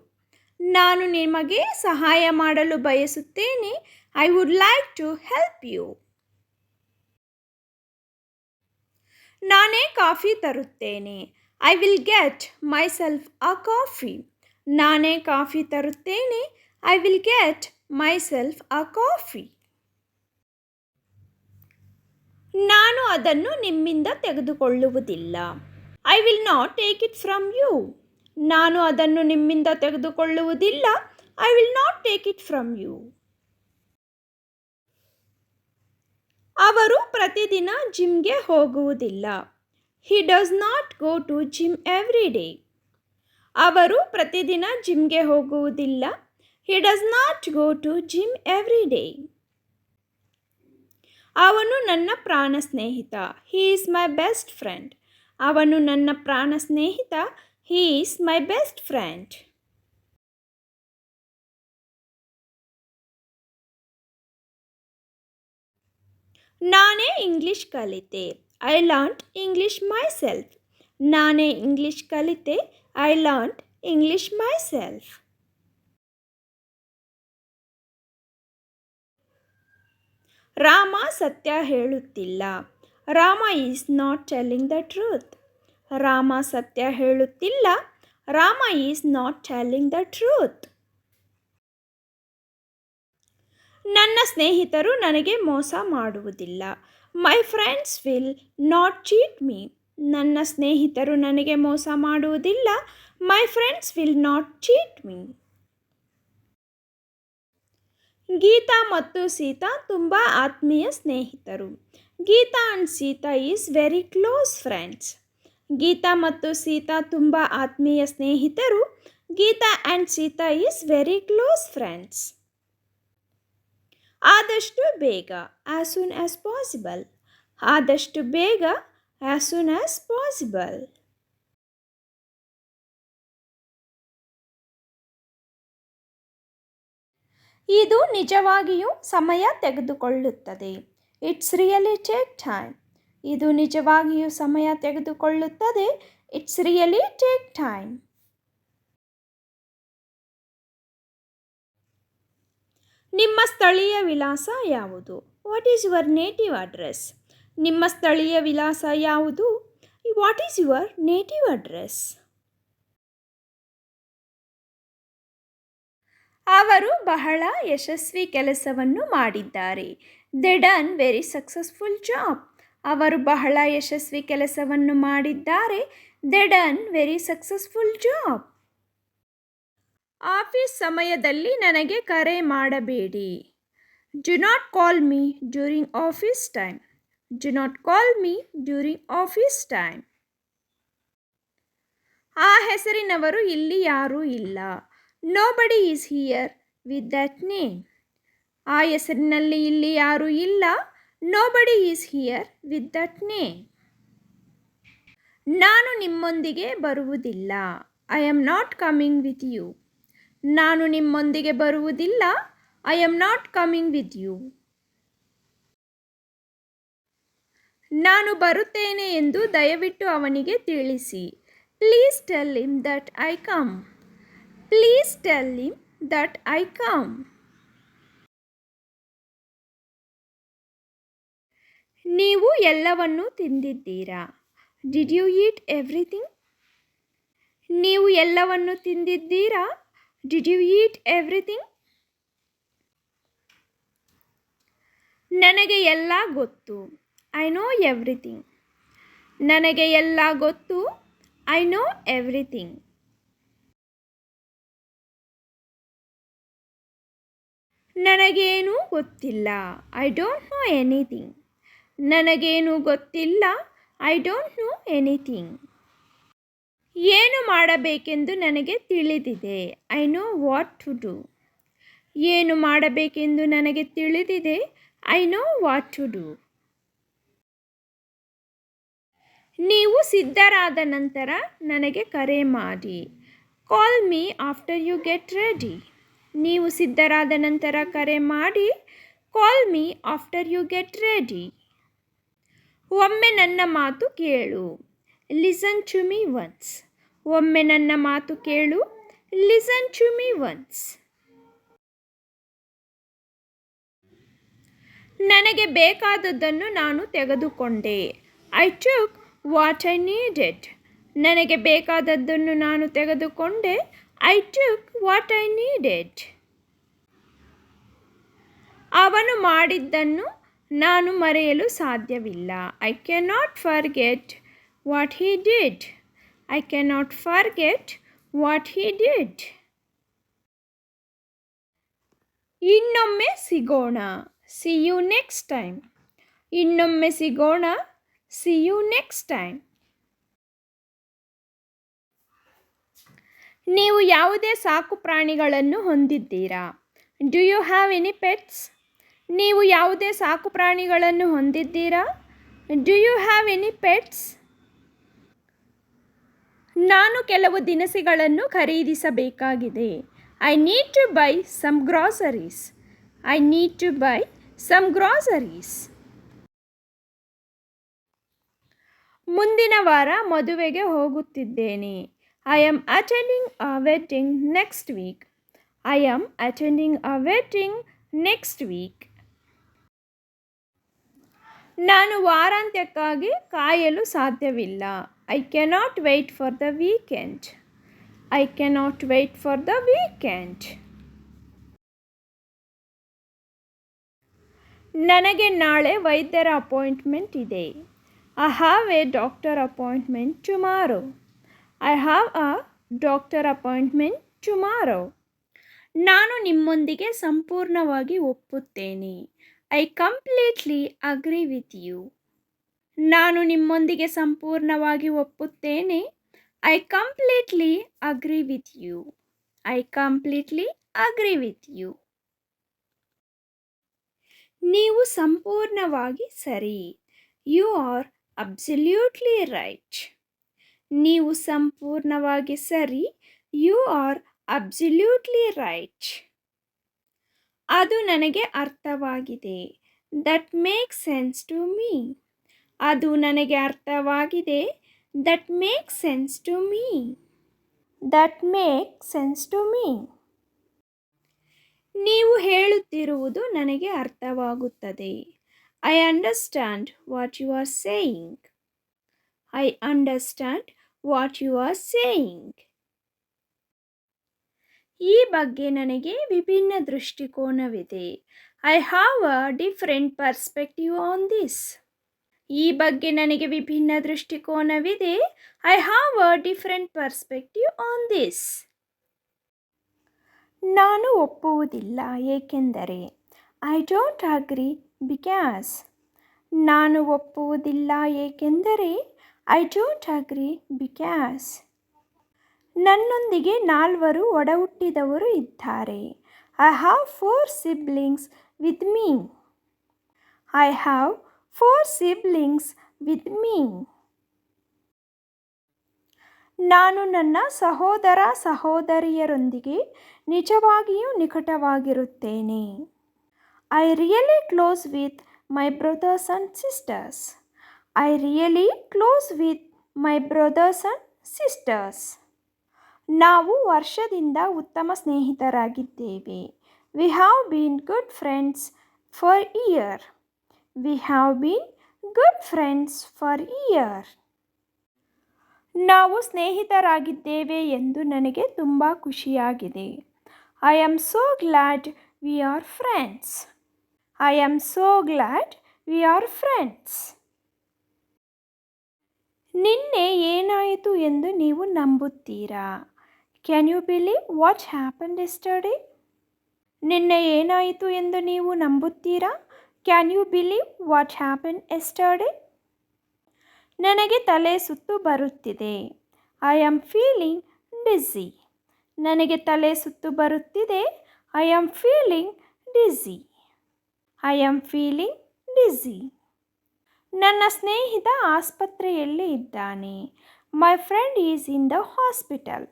ನಾನು ನಿಮಗೆ ಸಹಾಯ ಮಾಡಲು ಬಯಸುತ್ತೇನೆ. I would like to help you. ನಾನೇ ಕಾಫಿ ತರುತ್ತೇನೆ. I will get myself a coffee. ನಾನೇ ಕಾಫಿ ತರುತ್ತೇನೆ. I will get myself a coffee. ನಾನು ಅದನ್ನು ನಿಮ್ಮಿಂದ ತೆಗೆದುಕೊಳ್ಳುವುದಿಲ್ಲ. I will not take it from you. ನಾನು ಅದನ್ನು ನಿಮ್ಮಿಂದ ತೆಗೆದುಕೊಳ್ಳುವುದಿಲ್ಲ. I will not take it from you. ಅವರು ಪ್ರತಿದಿನ ಜಿಮ್ಗೆ ಹೋಗುವುದಿಲ್ಲ. He does not go to gym every day. ಅವರು ಪ್ರತಿದಿನ ಜಿಮ್ಗೆ ಹೋಗುವುದಿಲ್ಲ. He does not go to gym every day. ಅವನು ನನ್ನ ಪ್ರಾಣ ಸ್ನೇಹಿತ. He is my best friend. ಅವನು ನನ್ನ ಪ್ರಾಣ ಸ್ನೇಹಿತ. He is my best friend. ನಾನೇ ಇಂಗ್ಲಿಷ್ ಕಲಿತೆ. I learned English myself. ನಾನೇ ಇಂಗ್ಲಿಷ್ ಕಲಿತೆ. I learned English myself. Rama ಸತ್ಯ ಹೇಳುತ್ತಿಲ್ಲ. Rama is not telling the truth. Rama ಸತ್ಯ ಹೇಳುತ್ತಿಲ್ಲ. Rama is not telling the truth. ನನ್ನ ಸ್ನೇಹಿತರು ನನಗೆ ಮೋಸ ಮಾಡುವುದಿಲ್ಲ. My friends will not cheat me. ನನ್ನ ಸ್ನೇಹಿತರು ನನಗೆ ಮೋಸ ಮಾಡುವುದಿಲ್ಲ. My friends will not cheat me. Geeta ಮತ್ತು ಸೀತಾ ತುಂಬ ಆತ್ಮೀಯ ಸ್ನೇಹಿತರು. Geeta and Sita is very close friends. Geeta ಮತ್ತು ಸೀತಾ ತುಂಬ ಆತ್ಮೀಯ ಸ್ನೇಹಿತರು. Geeta and Sita is very close friends. ಆದಷ್ಟು ಬೇಗ, ಆ್ಯಸ್ ಸೂನ್ ಆ್ಯಸ್ ಪಾಸಿಬಲ್. ಆದಷ್ಟು ಬೇಗ, ಆ್ಯಸ್ ಸೂನ್ ಆ್ಯಸ್ ಪಾಸಿಬಲ್. ಇದು ನಿಜವಾಗಿಯೂ ಸಮಯ ತೆಗೆದುಕೊಳ್ಳುತ್ತದೆ. It's really take time. ಇದು ನಿಜವಾಗಿಯೂ ಸಮಯ ತೆಗೆದುಕೊಳ್ಳುತ್ತದೆ. It's really take time. ನಿಮ್ಮ ಸ್ಥಳೀಯ ವಿಳಾಸ ಯಾವುದು? What is your native address? ನಿಮ್ಮ ಸ್ಥಳೀಯ ವಿಳಾಸ ಯಾವುದು? What is your native address? ಅವರು ಬಹಳ ಯಶಸ್ವಿ ಕೆಲಸವನ್ನು ಮಾಡಿದ್ದಾರೆ. They done very successful job. ಅವರು ಬಹಳ ಯಶಸ್ವಿ ಕೆಲಸವನ್ನು ಮಾಡಿದ್ದಾರೆ. They done very successful job. Office ಸಮಯದಲ್ಲಿ ನನಗೆ ಕರೆ ಮಾಡಬೇಡಿ. Do not call me during office time. Do not call me during office time. ಆ ಹೆಸರಿನವರು ಇಲ್ಲಿ ಯಾರೂ ಇಲ್ಲ. Nobody is here with that name. ಆ ಹೆಸರಿನಲ್ಲಿ ಇಲ್ಲಿ ಯಾರೂ ಇಲ್ಲ. Nobody is here with that name. ನಾನು ನಿಮ್ಮೊಂದಿಗೆ ಬರುವುದಿಲ್ಲ. I am not coming with you. ನಾನು ನಿಮ್ಮೊಂದಿಗೆ ಬರುವುದಿಲ್ಲ. I am not coming with you. ನಾನು ಬರುತ್ತೇನೆ ಎಂದು ದಯವಿಟ್ಟು ಅವನಿಗೆ ತಿಳಿಸಿ. Please tell him that I come. Please tell him that I come. ನೀವು ಎಲ್ಲವನ್ನೂ ತಿಂದಿದ್ದೀರಾ? Did you eat everything? ನೀವು ಎಲ್ಲವನ್ನೂ ತಿಂದಿದ್ದೀರಾ? Did you eat everything? ನನಗೆ ಎಲ್ಲ ಗೊತ್ತು. I know everything. ನನಗೆ ಎಲ್ಲ ಗೊತ್ತು. I know everything. ನನಗೇನೂ ಗೊತ್ತಿಲ್ಲ. I don't know anything. ನನಗೇನೂ ಗೊತ್ತಿಲ್ಲ. I don't know anything. ಏನು ಮಾಡಬೇಕೆಂದು ನನಗೆ ತಿಳಿದಿದೆ. I know what to do. ಏನು ಮಾಡಬೇಕೆಂದು ನನಗೆ ತಿಳಿದಿದೆ. I know what to do. ನೀವು ಸಿದ್ಧರಾದ ನಂತರ ನನಗೆ ಕರೆ ಮಾಡಿ. Call me after you get ready. ನೀವು ಸಿದ್ಧರಾದ ನಂತರ ಕರೆ ಮಾಡಿ. Call me after you get ready. ಒಮ್ಮೆ ನನ್ನ ಮಾತು ಕೇಳು. Listen to me once. ಒಮ್ಮೆ ನನ್ನ ಮಾತು ಕೇಳು. Listen to me once. ನನಗೆ ಬೇಕಾದದ್ದನ್ನು ನಾನು ತೆಗೆದುಕೊಂಡೆ. I took what I needed. ನನಗೆ ಬೇಕಾದದ್ದನ್ನು ನಾನು ತೆಗೆದುಕೊಂಡೆ. I took what I needed. ಅವನು ಮಾಡಿದ್ದನ್ನು ನಾನು ಮರೆಯಲು ಸಾಧ್ಯವಿಲ್ಲ. I cannot forget what he did. I cannot forget what he did. ಇನ್ನೊಮ್ಮೆ ಸಿಗೋಣ. See you next time. ಇನ್ನೊಮ್ಮೆ ಸಿಗೋಣ. See you next time. ನೀವು ಯಾವುದೇ ಸಾಕು ಪ್ರಾಣಿಗಳನ್ನು ಹೊಂದಿದ್ದೀರಾ? Do you have any pets? ನೀವು ಯಾವುದೇ ಸಾಕು ಪ್ರಾಣಿಗಳನ್ನು ಹೊಂದಿದ್ದೀರಾ? Do you have any pets? ನಾನು ಕೆಲವು ದಿನಸಿಗಳನ್ನು ಖರೀದಿಸಬೇಕಾಗಿದೆ. I need to buy some groceries. I need to buy some groceries. ಮುಂದಿನ ವಾರ ಮದುವೆಗೆ ಹೋಗುತ್ತಿದ್ದೇನೆ. I am attending a wedding next week. I am attending a wedding next week. ನಾನು ವಾರಾಂತ್ಯಕ್ಕಾಗಿ ಕಾಯಲು ಸಾಧ್ಯವಿಲ್ಲ. I cannot wait for the weekend. I cannot wait for the weekend. ನನಗೆ ನಾಳೆ ವೈದ್ಯರ ಅಪಾಯಿಂಟ್ಮೆಂಟ್ ಇದೆ. I have A doctor appointment tomorrow. I have a doctor appointment tomorrow. ನಾನು ನಿಮ್ಮೊಂದಿಗೆ ಸಂಪೂರ್ಣವಾಗಿ ಒಪ್ಪುತ್ತೇನೆ. I completely agree with you. ನಾನು ನಿಮ್ಮೊಂದಿಗೆ ಸಂಪೂರ್ಣವಾಗಿ ಒಪ್ಪುತ್ತೇನೆ. I completely agree with you. I completely agree with you. ನೀವು ಸಂಪೂರ್ಣವಾಗಿ ಸರಿ. You are absolutely right. ನೀವು ಸಂಪೂರ್ಣವಾಗಿ ಸರಿ. You are absolutely right. ಅದು ನನಗೆ ಅರ್ಥವಾಗಿದೆ. That makes sense to me. ಅದು ನನಗೆ ಅರ್ಥವಾಗಿದೆ. That makes sense to me. That makes sense to me. ನೀವು ಹೇಳುತ್ತಿರುವುದು ನನಗೆ ಅರ್ಥವಾಗುತ್ತದೆ. I understand what you are saying. I understand what you are saying. ಈ ಬಗ್ಗೆ ನನಗೆ ವಿಭಿನ್ನ ದೃಷ್ಟಿಕೋನವಿದೆ. I have a different perspective on this. ಈ ಬಗ್ಗೆ ನನಗೆ ವಿಭಿನ್ನ ದೃಷ್ಟಿಕೋನವಿದೆ. I have a different perspective on this. ನಾನು ಒಪ್ಪುವುದಿಲ್ಲ ಏಕೆಂದರೆ. I don't agree because. ನಾನು ಒಪ್ಪುವುದಿಲ್ಲ ಏಕೆಂದರೆ. I don't agree because. ನನ್ನೊಂದಿಗೆ 4 ಒಡಹುಟ್ಟಿದವರು ಇದ್ದಾರೆ. I have 4 siblings with me. I have 4 siblings with me. ನಾನು ನನ್ನ ಸಹೋದರ ಸಹೋದರಿಯರೊಂದಿಗೆ ನಿಜವಾಗಿಯೂ ನಿಕಟವಾಗಿರುತ್ತೇನೆ. I really close with my brothers and sisters. I really close with my brothers and sisters. ನಾವು ವರ್ಷದಿಂದ ಉತ್ತಮ ಸ್ನೇಹಿತರಾಗಿದ್ದೇವೆ. We have been good friends for year. We have been good friends for year. ನಾವು ಸ್ನೇಹಿತರಾಗಿದ್ದೇವೆ ಎಂದು ನನಗೆ ತುಂಬ ಖುಷಿಯಾಗಿದೆ. I am so glad we are friends. I am so glad we are friends. ನಿನ್ನೆ ಏನಾಯಿತು ಎಂದು ನೀವು ನಂಬುತ್ತೀರಾ? Can you believe what happened yesterday? ನಿನ್ನೆ ಏನಾಯಿತು ಎಂದು ನೀವು ನಂಬುತ್ತೀರಾ? Can you believe what happened yesterday? ನನಗೆ ತಲೆ ಸುತ್ತು ಬರುತ್ತಿದೆ. I am feeling dizzy. ನನಗೆ ತಲೆ ಸುತ್ತು ಬರುತ್ತಿದೆ. I am feeling dizzy. I am feeling dizzy. ನನ್ನ ಸ್ನೇಹಿತ ಆಸ್ಪತ್ರೆಯಲ್ಲಿ ಇದ್ದಾನೆ. My friend is in the hospital.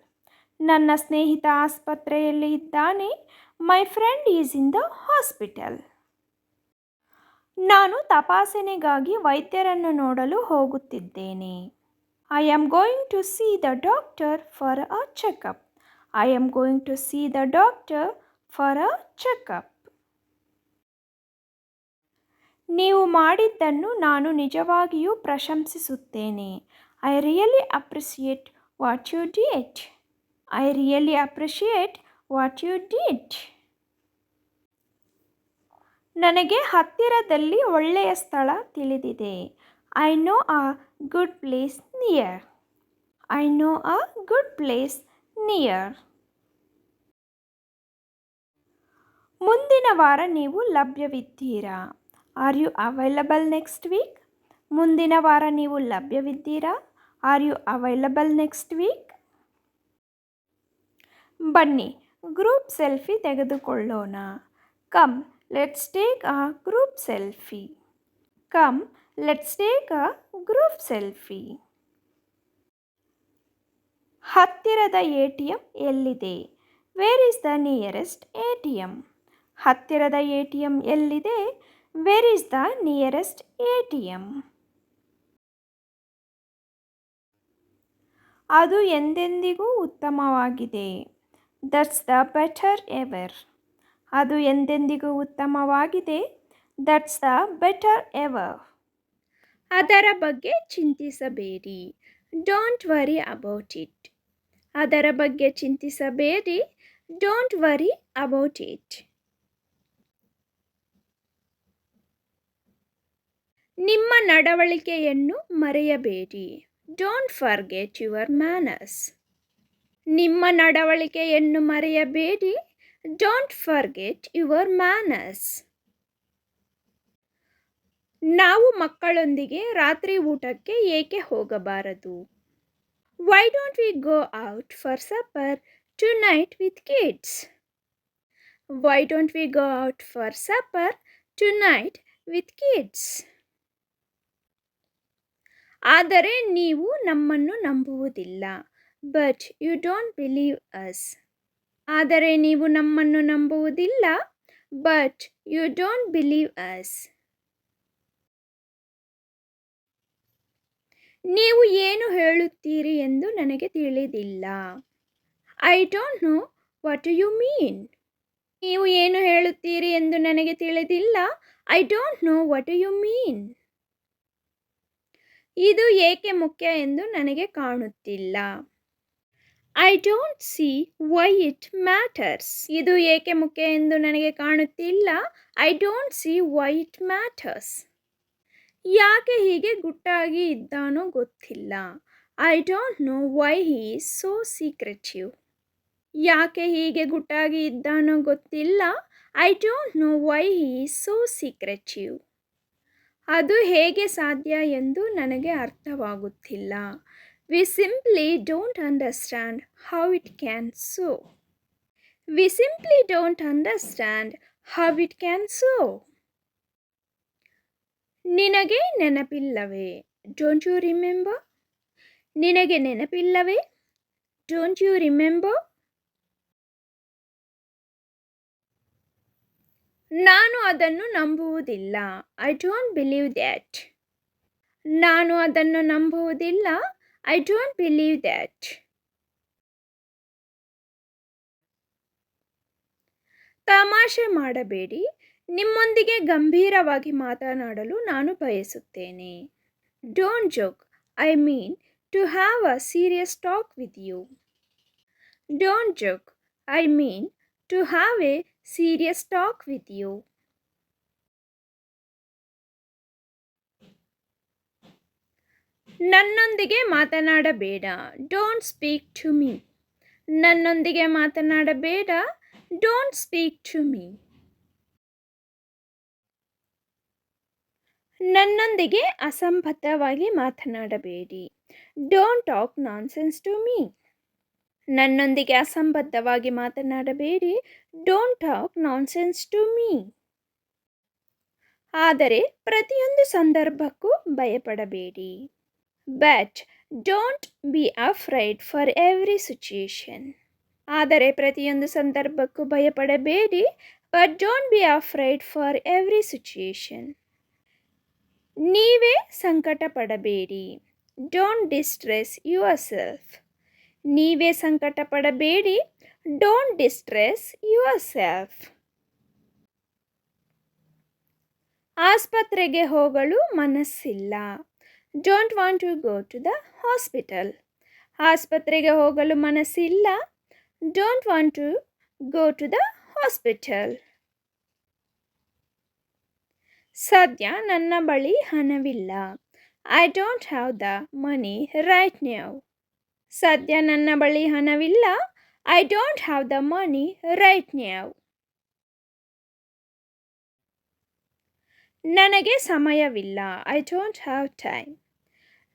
ನನ್ನ ಸ್ನೇಹಿತ ಆಸ್ಪತ್ರೆಯಲ್ಲಿ ಇದ್ದಾನೆ. My friend is in the hospital. ನಾನು ತಪಾಸಣೆಗಾಗಿ ವೈದ್ಯರನ್ನು ನೋಡಲು ಹೋಗುತ್ತಿದ್ದೇನೆ. I am going to see the doctor for a checkup. I am going to see the doctor for a checkup. ನೀವು ಮಾಡಿದ್ದನ್ನು ನಾನು ನಿಜವಾಗಿಯೂ ಪ್ರಶಂಸಿಸುತ್ತೇನೆ. I really appreciate what you did. I really appreciate what you did. ನನಗೆ ಹತ್ತಿರದಲ್ಲಿ ಒಳ್ಳೆಯ ಸ್ಥಳ ತಿಳಿದಿದೆ. I know a good place near. I know a good place near. ಮುಂದಿನ ವಾರ ನೀವು ಲಭ್ಯವಿದ್ದೀರಾ? Are you available next week? ಮುಂದಿನ ವಾರ ನೀವು ಲಭ್ಯವಿದ್ದೀರಾ? Are you available next week? ಬನ್ನಿ ಗ್ರೂಪ್ ಸೆಲ್ಫಿ ತೆಗೆದುಕೊಳ್ಳೋಣ. Come let's take a group selfie. Come let's take a group selfie. ಹತ್ತಿರದ ATM ಎಲ್ಲಿದೆ? Where is the nearest ATM? ಹತ್ತಿರದ ATM ಎಲ್ಲಿದೆ? Where is the nearest ATM? ಅದು ಎಂದೆಂದಿಗೂ ಉತ್ತಮವಾಗಿದೆ. That's the better ever. ಅದು ಎಂದೆಂದಿಗೂ ಉತ್ತಮವಾಗಿದೆ. That's the better ever. ಅದರ ಬಗ್ಗೆ ಚಿಂತಿಸಬೇಡಿ. Don't worry about it. ಅದರ ಬಗ್ಗೆ ಚಿಂತಿಸಬೇಡಿ. Don't worry about it. ನಿಮ್ಮ ನಡವಳಿಕೆಯನ್ನು ಮರೆಯಬೇಡಿ. Don't forget your manners. ನಿಮ್ಮ ನಡವಳಿಕೆಯನ್ನು ಮರೆಯಬೇಡಿ. Don't forget your manners. ನಾವು ಮಕ್ಕಳೊಂದಿಗೆ ರಾತ್ರಿ ಊಟಕ್ಕೆ ಏಕೆ ಹೋಗಬಾರದು? Y don't we go out for supper tonight with kids? Why don't we go out for supper tonight with kids? ಆದರೆ ನೀವು ನಮ್ಮನ್ನು ನಂಬುವುದಿಲ್ಲ. But you don't believe us. ಆದರೆ ನೀವು ನಮ್ಮನ್ನು ನಂಬುವುದಿಲ್ಲ. But you don't believe us. ನೀವು ಏನು ಹೇಳುತ್ತೀರಿ ಎಂದು ನನಗೆ ತಿಳಿದಿಲ್ಲ. I don't know what you mean. ನೀವು ಏನು ಹೇಳುತ್ತೀರಿ ಎಂದು ನನಗೆ ತಿಳಿದಿಲ್ಲ. I don't know what you mean. ಇದು ಏಕೆ ಮುಖ್ಯ ಎಂದು ನನಗೆ ಕಾಣುತ್ತಿಲ್ಲ. I don't see why it matters. ಇದು ಏಕೆ ಮುಖ್ಯ ಎಂದು ನನಗೆ ಕಾಣುತ್ತಿಲ್ಲ. I don't see why it matters. ಯಾಕೆ ಹೀಗೆ ಗುಟ್ಟಾಗಿ ಇದ್ದಾನೋ ಗೊತ್ತಿಲ್ಲ. I don't know why he is so secretive. ಯಾಕೆ ಹೀಗೆ ಗುಟ್ಟಾಗಿ ಇದ್ದಾನೋ ಗೊತ್ತಿಲ್ಲ. I don't know why he is so secretive. ಅದು ಹೇಗೆ ಸಾಧ್ಯ ಎಂದು ನನಗೆ ಅರ್ಥವಾಗುತ್ತಿಲ್ಲ. We simply don't understand how it can so. We simply don't understand how it can so. ನಿನಗೆ ನೆನಪಿಲ್ಲವೇ? Don't you remember? ನಿನಗೆ ನೆನಪಿಲ್ಲವೇ? Don't you remember? ನಾನು ಅದನ್ನು ನಂಬುವುದಿಲ್ಲ. I don't believe that. ನಾನು ಅದನ್ನು ನಂಬುವುದಿಲ್ಲ. I don't believe that. ತಮಾಷೆ ಮಾಡಬೇಡಿ. ನಿಮ್ಮೊಂದಿಗೆ ಗಂಭೀರವಾಗಿ ಮಾತನಾಡಲು ನಾನು ಬಯಸುತ್ತೇನೆ. Don't joke. I mean to have a serious talk with you. Don't joke. I mean to have a serious talk with you. ನನ್ನೊಂದಿಗೆ ಮಾತನಾಡಬೇಡ. Don't speak to me. ನನ್ನೊಂದಿಗೆ ಮಾತನಾಡಬೇಡ. Don't speak to me. ನನ್ನೊಂದಿಗೆ ಅಸಂಬದ್ಧವಾಗಿ ಮಾತನಾಡಬೇಡಿ. Don't talk nonsense to me. ನನ್ನೊಂದಿಗೆ ಅಸಂಬದ್ಧವಾಗಿ ಮಾತನಾಡಬೇಡಿ. Don't talk nonsense to me. ಆದರೆ ಪ್ರತಿಯೊಂದು ಸಂದರ್ಭಕ್ಕೂ ಭಯಪಡಬೇಡಿ. But don't be afraid for every situation. ಆದರೆ ಪ್ರತಿಯೊಂದು ಸಂದರ್ಭಕ್ಕೂ ಭಯಪಡಬೇಡಿ. But don't be afraid for every situation. ನೀವೇ ಸಂಕಟ ಪಡಬೇಡಿ. Don't distress yourself. ನೀವೇ ಸಂಕಟ ಪಡಬೇಡಿ. Don't distress yourself. ಆಸ್ಪತ್ರೆಗೆ ಹೋಗಲು ಮನಸ್ಸಿಲ್ಲ. Don't want to go to the hospital. ಆಸ್ಪತ್ರೆಗೆ ಹೋಗಲು ಮನಸ್ಸಿಲ್ಲ. Don't want to go to the hospital. ಸದ್ಯ ನನ್ನ ಬಳಿ ಹಣವಿಲ್ಲ. I don't have the money right now. ಸದ್ಯ ನನ್ನ ಬಳಿ ಹಣವಿಲ್ಲ. I don't have the money right now. ನನಗೆ ಸಮಯವಿಲ್ಲ. I don't have time.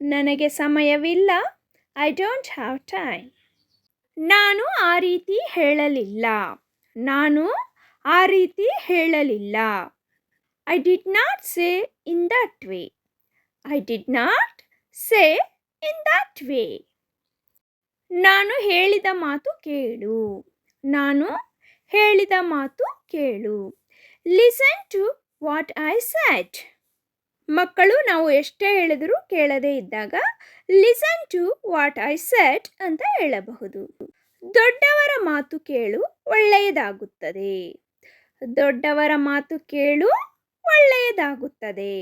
ನನಗೆ ಸಮಯವಿಲ್ಲ. I don't have time. ನಾನು ಆ ರೀತಿ ಹೇಳಲಿಲ್ಲ. ನಾನು ಆ ರೀತಿ ಹೇಳಲಿಲ್ಲ. I did not say in that way. I did not say in that way. ನಾನು ಹೇಳಿದ ಮಾತು ಕೇಳು. ನಾನು ಹೇಳಿದ ಮಾತು ಕೇಳು. Listen to what I said. ಮಕ್ಕಳು ನಾವು ಎಷ್ಟೇ ಹೇಳಿದರೂ ಕೇಳದೇ ಇದ್ದಾಗ listen to what I said ಅಂತ ಹೇಳಬಹುದು. ದೊಡ್ಡವರ ಮಾತು ಕೇಳು, ಒಳ್ಳೆಯದಾಗುತ್ತದೆ. ದೊಡ್ಡವರ ಮಾತು ಕೇಳು, ಒಳ್ಳೆಯದಾಗುತ್ತದೆ.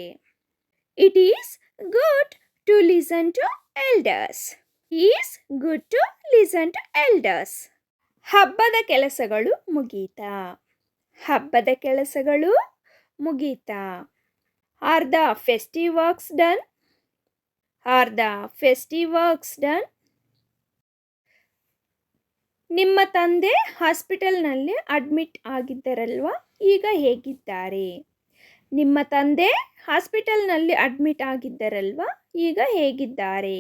It is good to listen to elders. Is good to listen to elders. ಹಬ್ಬದ ಕೆಲಸಗಳು ಮುಗೀತಾ. ಹಬ್ಬದ ಕೆಲಸಗಳು ಮುಗೀತಾ. Are the festive works done. Are the festive works done. ನಿಮ್ಮ ತಂದೆ ಹಾಸ್ಪಿಟಲ್ನಲ್ಲಿ ಅಡ್ಮಿಟ್ ಆಗಿದ್ದರಲ್ವಾ, ಈಗ ಹೇಗಿದ್ದಾರೆ? ನಿಮ್ಮ ತಂದೆ ಹಾಸ್ಪಿಟಲ್ನಲ್ಲಿ ಅಡ್ಮಿಟ್ ಆಗಿದ್ದರಲ್ವಾ, ಈಗ ಹೇಗಿದ್ದಾರೆ?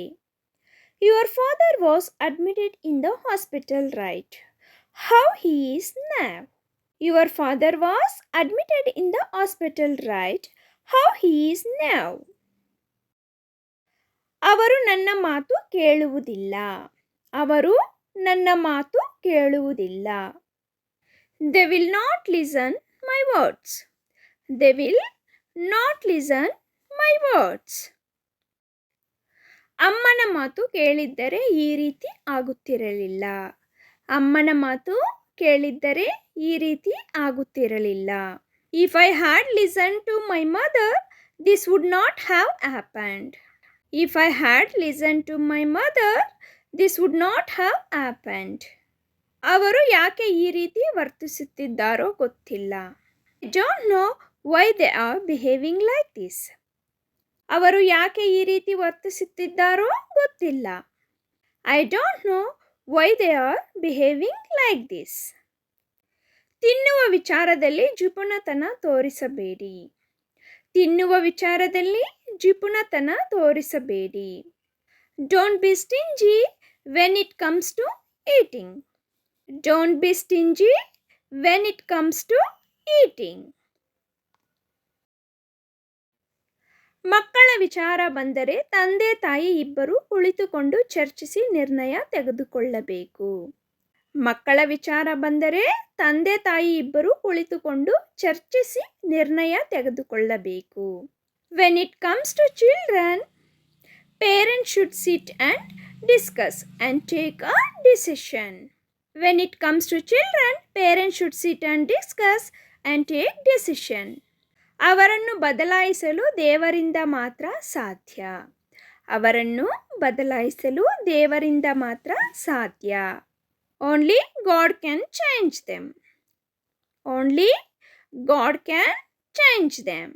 Your father was admitted in the hospital right. How he is now. Your father was admitted in the hospital right. How he is now. ಅವರು ನನ್ನ ಮಾತು ಕೇಳುವುದಿಲ್ಲ. ಅವರು ನನ್ನ ಮಾತು ಕೇಳುವುದಿಲ್ಲ. They will not listen my words. They will not listen my words. ಅಮ್ಮನ ಮಾತು ಕೇಳಿದ್ದರೆ ಈ ರೀತಿ ಆಗುತ್ತಿರಲಿಲ್ಲ. ಅಮ್ಮನ ಮಾತು ಕೇಳಿದ್ದರೆ ಈ ರೀತಿ ಆಗುತ್ತಿರಲಿಲ್ಲ. If I had listened to my mother, this would not have happened. If I had listened to my mother, this would not have happened. ಅವರು ಯಾಕೆ ಈ ರೀತಿ ವರ್ತಿಸುತ್ತಿದ್ದಾರೋ ಗೊತ್ತಿಲ್ಲ. I don't know why they are behaving like this. ಅವರು ಯಾಕೆ ಈ ರೀತಿ ವರ್ತಿಸುತ್ತಿದ್ದಾರೋ ಗೊತ್ತಿಲ್ಲ. I don't know why they are behaving like this. ತಿನ್ನುವ ವಿಚಾರದಲ್ಲಿ ಜಿಪುಣತನ ತೋರಿಸಬೇಡಿ. ತಿನ್ನುವ ವಿಚಾರದಲ್ಲಿ ಜಿಪುಣತನ ತೋರಿಸಬೇಡಿ. Don't be stingy when it comes to eating. Don't be stingy when it comes to eating. ಮಕ್ಕಳ ವಿಚಾರ ಬಂದರೆ ತಂದೆ ತಾಯಿ ಇಬ್ಬರು ಕುಳಿತುಕೊಂಡು ಚರ್ಚಿಸಿ ನಿರ್ಣಯ ತೆಗೆದುಕೊಳ್ಳಬೇಕು. ಮಕ್ಕಳ ವಿಚಾರ ಬಂದರೆ ತಂದೆ ತಾಯಿ ಇಬ್ಬರು ಕುಳಿತುಕೊಂಡು ಚರ್ಚಿಸಿ ನಿರ್ಣಯ ತೆಗೆದುಕೊಳ್ಳಬೇಕು. When it comes to children, parents should sit and discuss and take a decision. When it comes to children, parents should sit and discuss and take decision. ಅವರನ್ನು ಬದಲಾಯಿಸಲು ದೇವರಿಂದ ಮಾತ್ರ ಸಾಧ್ಯ. ಅವರನ್ನು ಬದಲಾಯಿಸಲು ದೇವರಿಂದ ಮಾತ್ರ ಸಾಧ್ಯ. Only God can change them. Only God can change them.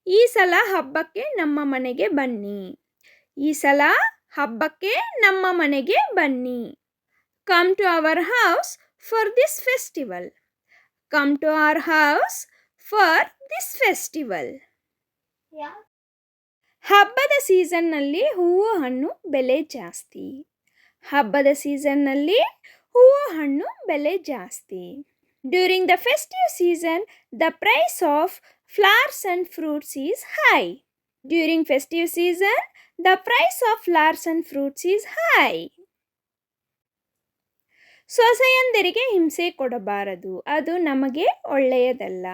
ಈ ಸಲ ಹಬ್ಬಕ್ಕೆ ನಮ್ಮ ಮನೆಗೆ ಬನ್ನಿ. ಈ ಸಲ ಹಬ್ಬಕ್ಕೆ ನಮ್ಮ ಮನೆಗೆ ಬನ್ನಿ. Come to our house for this festival. Come to our house for this festival. ಹಬ್ಬದ ಸೀಸನ್ನಲ್ಲಿ ಹೂವು ಹಣ್ಣು ಬೆಲೆ ಜಾಸ್ತಿ. ಹಬ್ಬದ ಸೀಸನ್ನಲ್ಲಿ ಹೂವು ಹಣ್ಣು ಬೆಲೆ ಜಾಸ್ತಿ. During the festive season, the price of flowers and fruits is high. During festive season, the price of flowers and fruits is high. ಸೊಸೆಯಂದಿರಿಗೆ ಹಿಂಸೆ ಕೊಡಬಾರದು, ಅದು ನಮಗೆ ಒಳ್ಳೆಯದಲ್ಲ.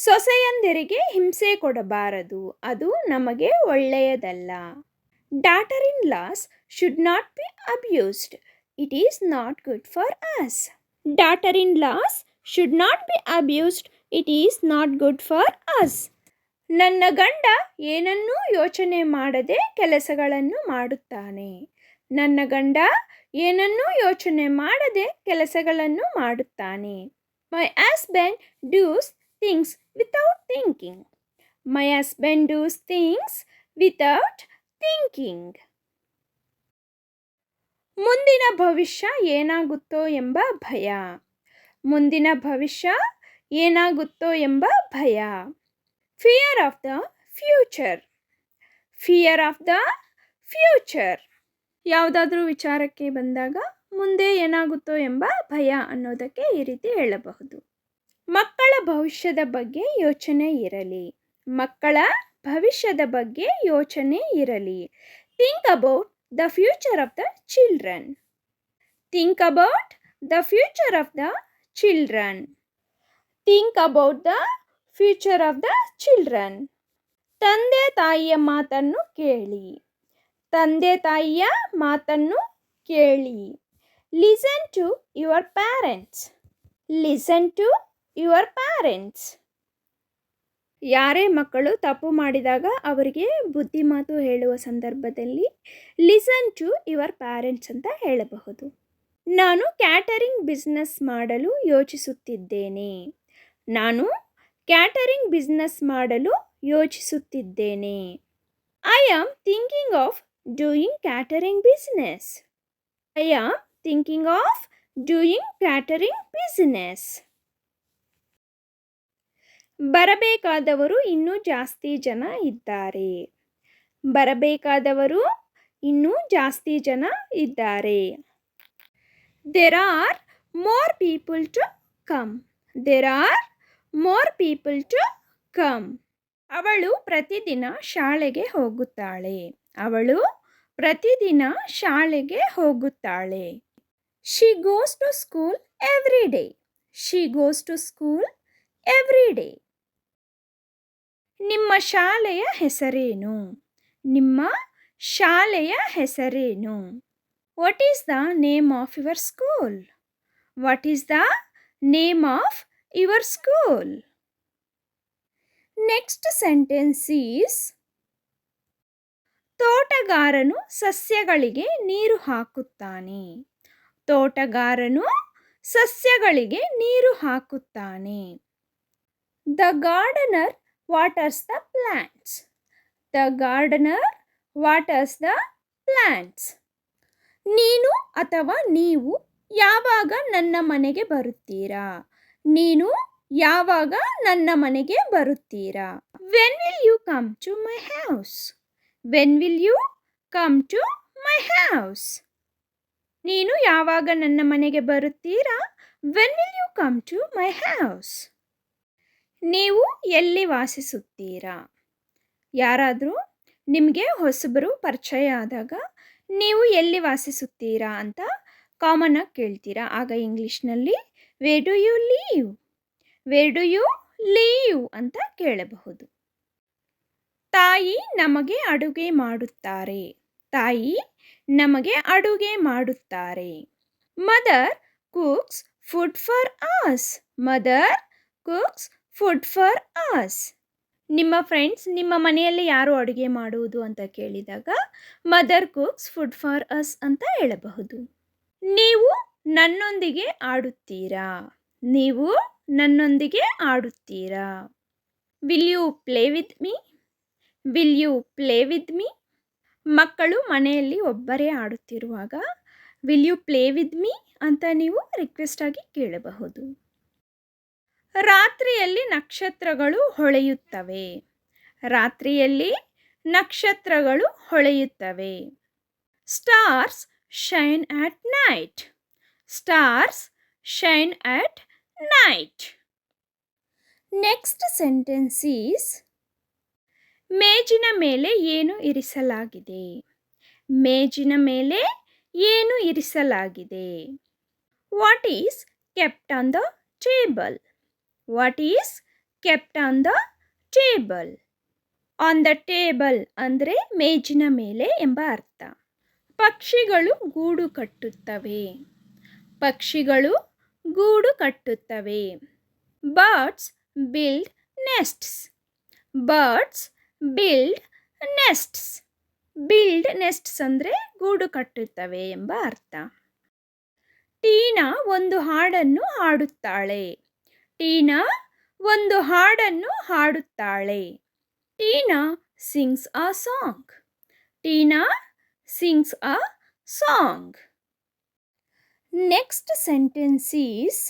ಸೊಸೆಯಂದಿರಿಗೆ ಹಿಂಸೆ ಕೊಡಬಾರದು, ಅದು ನಮಗೆ ಒಳ್ಳೆಯದಲ್ಲ. Daughter-in-laws should not be abused. It is not good for us. Daughter-in-laws should not be abused. It is not good for us. ನನ್ನ ಗಂಡ ಏನನ್ನೂ ಯೋಚನೆ ಮಾಡದೆ ಕೆಲಸಗಳನ್ನು ಮಾಡುತ್ತಾನೆ. ನನ್ನ ಗಂಡ ಏನನ್ನೂ ಯೋಚನೆ ಮಾಡದೆ ಕೆಲಸಗಳನ್ನು ಮಾಡುತ್ತಾನೆ. My husband dos things without thinking. My husband dos things without thinking. ಮುಂದಿನ ಭವಿಷ್ಯ ಏನಾಗುತ್ತೋ ಎಂಬ ಭಯ. ಮುಂದಿನ ಭವಿಷ್ಯ ಏನಾಗುತ್ತೋ ಎಂಬ ಭಯ. Fear of the future. Fear of the future. ಯಾವುದಾದ್ರೂ ವಿಚಾರಕ್ಕೆ ಬಂದಾಗ ಮುಂದೆ ಏನಾಗುತ್ತೋ ಎಂಬ ಭಯ ಅನ್ನೋದಕ್ಕೆ ಈ ರೀತಿ ಹೇಳಬಹುದು. ಮಕ್ಕಳ ಭವಿಷ್ಯದ ಬಗ್ಗೆ ಯೋಚನೆ ಇರಲಿ. ಮಕ್ಕಳ ಭವಿಷ್ಯದ ಬಗ್ಗೆ ಯೋಚನೆ ಇರಲಿ. Think about the future of the children. Think about the future of the children. Think about the future of the children. ತಂದೆ ತಾಯಿಯ ಮಾತನ್ನು ಕೇಳಿ. ತಂದೆ ತಾಯಿಯ ಮಾತನ್ನು ಕೇಳಿ. Listen to your parents. Listen to your parents. ಯಾರೇ ಮಕ್ಕಳು ತಪ್ಪು ಮಾಡಿದಾಗ ಅವರಿಗೆ ಬುದ್ಧಿ ಮಾತು ಹೇಳುವ ಸಂದರ್ಭದಲ್ಲಿ ಲಿಸನ್ ಟು ಯುವರ್ ಪ್ಯಾರೆಂಟ್ಸ್ ಅಂತ ಹೇಳಬಹುದು. ನಾನು ಕ್ಯಾಟರಿಂಗ್ ಬಿಸ್ನೆಸ್ ಮಾಡಲು ಯೋಚಿಸುತ್ತಿದ್ದೇನೆ. ನಾನು ಕ್ಯಾಟರಿಂಗ್ ಬಿಸ್ನೆಸ್ ಮಾಡಲು ಯೋಚಿಸುತ್ತಿದ್ದೇನೆ. I am thinking of doing catering business. I am thinking of doing catering business. ಬರಬೇಕಾದವರು ಇನ್ನೂ ಜಾಸ್ತಿ ಜನ ಇದ್ದಾರೆ. ಬರಬೇಕಾದವರು ಇನ್ನೂ ಜಾಸ್ತಿ ಜನ ಇದ್ದಾರೆ. There are more people to come. There are more people to come. ಅವಳು ಪ್ರತಿದಿನ ಶಾಲೆಗೆ ಹೋಗುತ್ತಾಳೆ. ಅವಳು ಪ್ರತಿದಿನ ಶಾಲೆಗೆ ಹೋಗುತ್ತಾಳೆ. She goes to school every day. She goes to school every day. ನಿಮ್ಮ ಶಾಲೆಯ ಹೆಸರೇನು? ನಿಮ್ಮ ಶಾಲೆಯ ಹೆಸರೇನು? What is the name of your school? What is the name of your school? Next sentence is ತೋಟಗಾರನು ಸಸ್ಯಗಳಿಗೆ ನೀರು ಹಾಕುತ್ತಾನೆ. ತೋಟಗಾರನು ಸಸ್ಯಗಳಿಗೆ ನೀರು ಹಾಕುತ್ತಾನೆ. The gardener waters the plants. The gardener waters the plants. ನೀನು ಅಥವಾ ನೀವು ಯಾವಾಗ ನನ್ನ ಮನೆಗೆ ಬರುತ್ತೀರಾ? ನೀನು ಯಾವಾಗ ನನ್ನ ಮನೆಗೆ ಬರುತ್ತೀರಾ? When will you come to my house? When will you come to my house? ನೀನು ಯಾವಾಗ ನನ್ನ ಮನೆಗೆ ಬರುತ್ತೀರಾ? When will you come to my house? ನೀವು ಎಲ್ಲಿ ವಾಸಿಸುತ್ತೀರಾ? ಯಾರಾದರೂ ನಿಮಗೆ ಹೊಸಬರು ಪರಿಚಯ ಆದಾಗ ನೀವು ಎಲ್ಲಿ ವಾಸಿಸುತ್ತೀರಾ ಅಂತ ಕಾಮನ್ ಆಗಿ ಕೇಳ್ತೀರಾ. ಆಗ ಇಂಗ್ಲೀಷ್ನಲ್ಲಿ where do you live? Where do you live ಅಂತ ಕೇಳಬಹುದು. ತಾಯಿ ನಮಗೆ ಅಡುಗೆ ಮಾಡುತ್ತಾರೆ. ತಾಯಿ ನಮಗೆ ಅಡುಗೆ ಮಾಡುತ್ತಾರೆ. Mother cooks food for us. Mother cooks food for us. ನಿಮ್ಮ ಫ್ರೆಂಡ್ಸ್ ನಿಮ್ಮ ಮನೆಯಲ್ಲಿ ಯಾರು ಅಡುಗೆ ಮಾಡುವುದು ಅಂತ ಕೇಳಿದಾಗ mother cooks food for us ಅಂತ ಹೇಳಬಹುದು. ನೀವು ನನ್ನೊಂದಿಗೆ ಆಡುತ್ತೀರಾ? ನೀವು ನನ್ನೊಂದಿಗೆ ಆಡುತ್ತೀರಾ? Will you play with me? Will you play with me? ಮಕ್ಕಳು ಮನೆಯಲ್ಲಿ ಒಬ್ಬರೇ ಆಡುತ್ತಿರುವಾಗ will you play with me ಅಂತ ನೀವು ರಿಕ್ವೆಸ್ಟ್ ಆಗಿ ಕೇಳಬಹುದು. ರಾತ್ರಿಯಲ್ಲಿ ನಕ್ಷತ್ರಗಳು ಹೊಳೆಯುತ್ತವೆ. ರಾತ್ರಿಯಲ್ಲಿ ನಕ್ಷತ್ರಗಳು ಹೊಳೆಯುತ್ತವೆ. Stars shine at night. Stars shine at night. Next sentence is ಮೇಜಿನ ಮೇಲೆ ಏನು ಇರಿಸಲಾಗಿದೆ? ಮೇಜಿನ ಮೇಲೆ ಏನು ಇರಿಸಲಾಗಿದೆ? What is kept on the table? What is kept on the table? On the table ಅಂದರೆ ಮೇಜಿನ ಮೇಲೆ ಎಂಬ ಅರ್ಥ. ಪಕ್ಷಿಗಳು ಗೂಡು ಕಟ್ಟುತ್ತವೆ. ಪಕ್ಷಿಗಳು ಗೂಡು ಕಟ್ಟುತ್ತವೆ. Birds build nests. Birds build nests. Build nests ಅಂದರೆ ಗೂಡು ಕಟ್ಟುತ್ತವೆ ಎಂಬ ಅರ್ಥ. ಟೀನಾ ಒಂದು ಹಾಡನ್ನು ಹಾಡುತ್ತಾಳೆ. ಟೀನಾ ಒಂದು ಹಾಡನ್ನು ಹಾಡುತ್ತಾಳೆ. Tina sings a song. Tina sings a song. Next sentence is,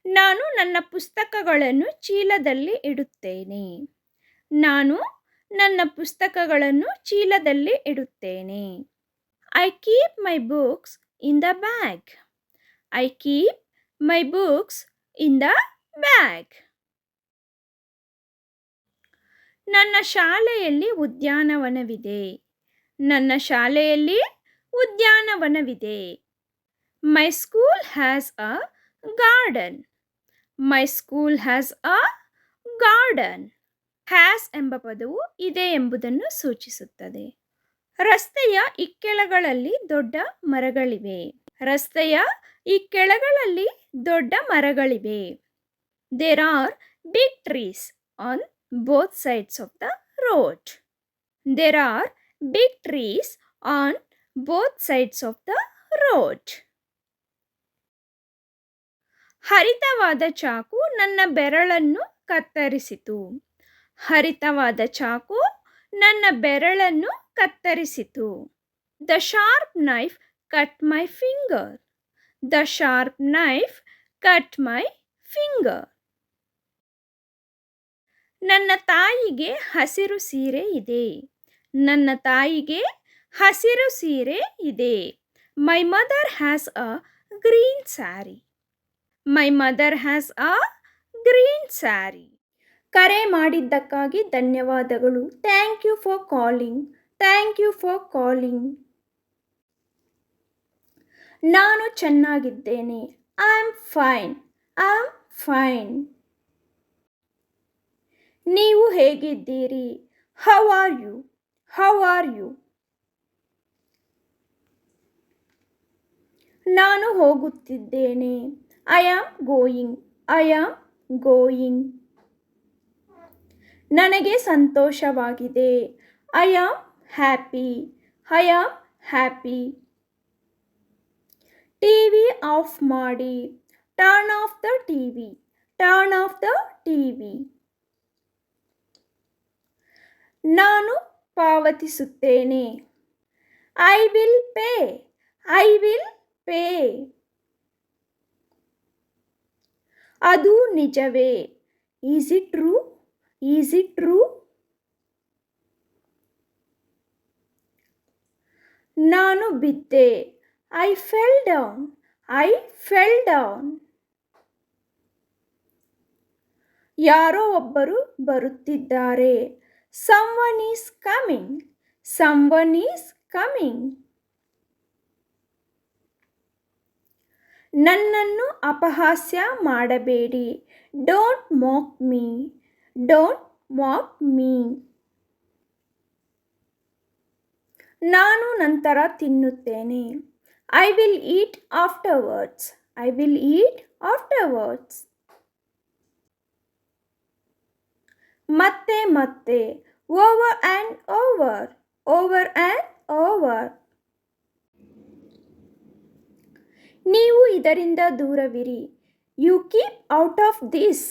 ನಾನು ನನ್ನ ಪುಸ್ತಕಗಳನ್ನು ಚೀಲದಲ್ಲಿ ಇಡುತ್ತೇನೆ. ನಾನು ನನ್ನ ಪುಸ್ತಕಗಳನ್ನು ಚೀಲದಲ್ಲಿ ಇಡುತ್ತೇನೆ. I keep my books in the bag. I keep my books in the bag. ನನ್ನ ಶಾಲೆಯಲ್ಲಿ ಉದ್ಯಾನವನವಿದೆ. ನನ್ನ ಶಾಲೆಯಲ್ಲಿ ಉದ್ಯಾನವನವಿದೆ. My school has a garden. My school has a garden. Has ಎಂಬ ಪದವು ಇದೆ ಎಂಬುದನ್ನು ಸೂಚಿಸುತ್ತದೆ. ರಸ್ತೆಯ ಇಕ್ಕೆಲಗಳಲ್ಲಿ ದೊಡ್ಡ ಮರಗಳಿವೆ. ರಸ್ತೆಯ ಇಕ್ಕೆಲಗಳಲ್ಲಿ ದೊಡ್ಡ ಮರಗಳಿವೆ. There are big trees on both sides of the road. There are big trees on both sides of the road. ಹರಿತವಾದ ಚಾಕು ನನ್ನ ಬೆರಳನ್ನು ಕತ್ತರಿಸಿತು. ಹರಿತವಾದ ಚಾಕು ನನ್ನ ಬೆರಳನ್ನು ಕತ್ತರಿಸಿತು. The sharp knife cut my finger. The sharp knife cut my finger. ನನ್ನ ತಾಯಿಗೆ ಹಸಿರು ಸೀರೆ ಇದೆ. ನನ್ನ ತಾಯಿಗೆ ಹಸಿರು ಸೀರೆ ಇದೆ. My mother has a green sari. My mother has a green sari. ಕರೆ ಮಾಡಿದ್ದಕ್ಕಾಗಿ ಧನ್ಯವಾದಗಳು. Thank you for calling. Thank you for calling. ನಾನು ಚೆನ್ನಾಗಿದ್ದೇನೆ. I am fine. I am fine. ನೀವು ಹೇಗಿದ್ದೀರಿ? How are you? How are you? ನಾನು ಹೋಗುತ್ತಿದ್ದೇನೆ. I am going. I am going. ನನಗೆ ಸಂತೋಷವಾಗಿದೆ. I am happy. I am happy. TV off ಮಾಡಿ. Turn off the TV. Turn off the TV. ನಾನು ಪಾವತಿಸುತ್ತೇನೆ. I will pay. I will pay. ಅದು ನಿಜವೇ? Is it true? Is it true? ನಾನು ಬಿದ್ದೆ. I fell down. I fell down. ಯಾರೋ ಒಬ್ಬರು ಬರುತ್ತಿದ್ದಾರೆ. Someone is coming. Someone is coming. ನನ್ನನ್ನು ಅಪಹಾಸ್ಯ ಮಾಡಬೇಡಿ. Don't mock me. Don't mock me. ನಾನು ನಂತರ ತಿನ್ನುತ್ತೇನೆ. I will eat afterwards. I will eat afterwards. ಮತ್ತೆ ಮತ್ತೆ. Over and over. Over and over. ನೀವು ಇದರಿಂದ ದೂರವಿರಿ. You keep out of this.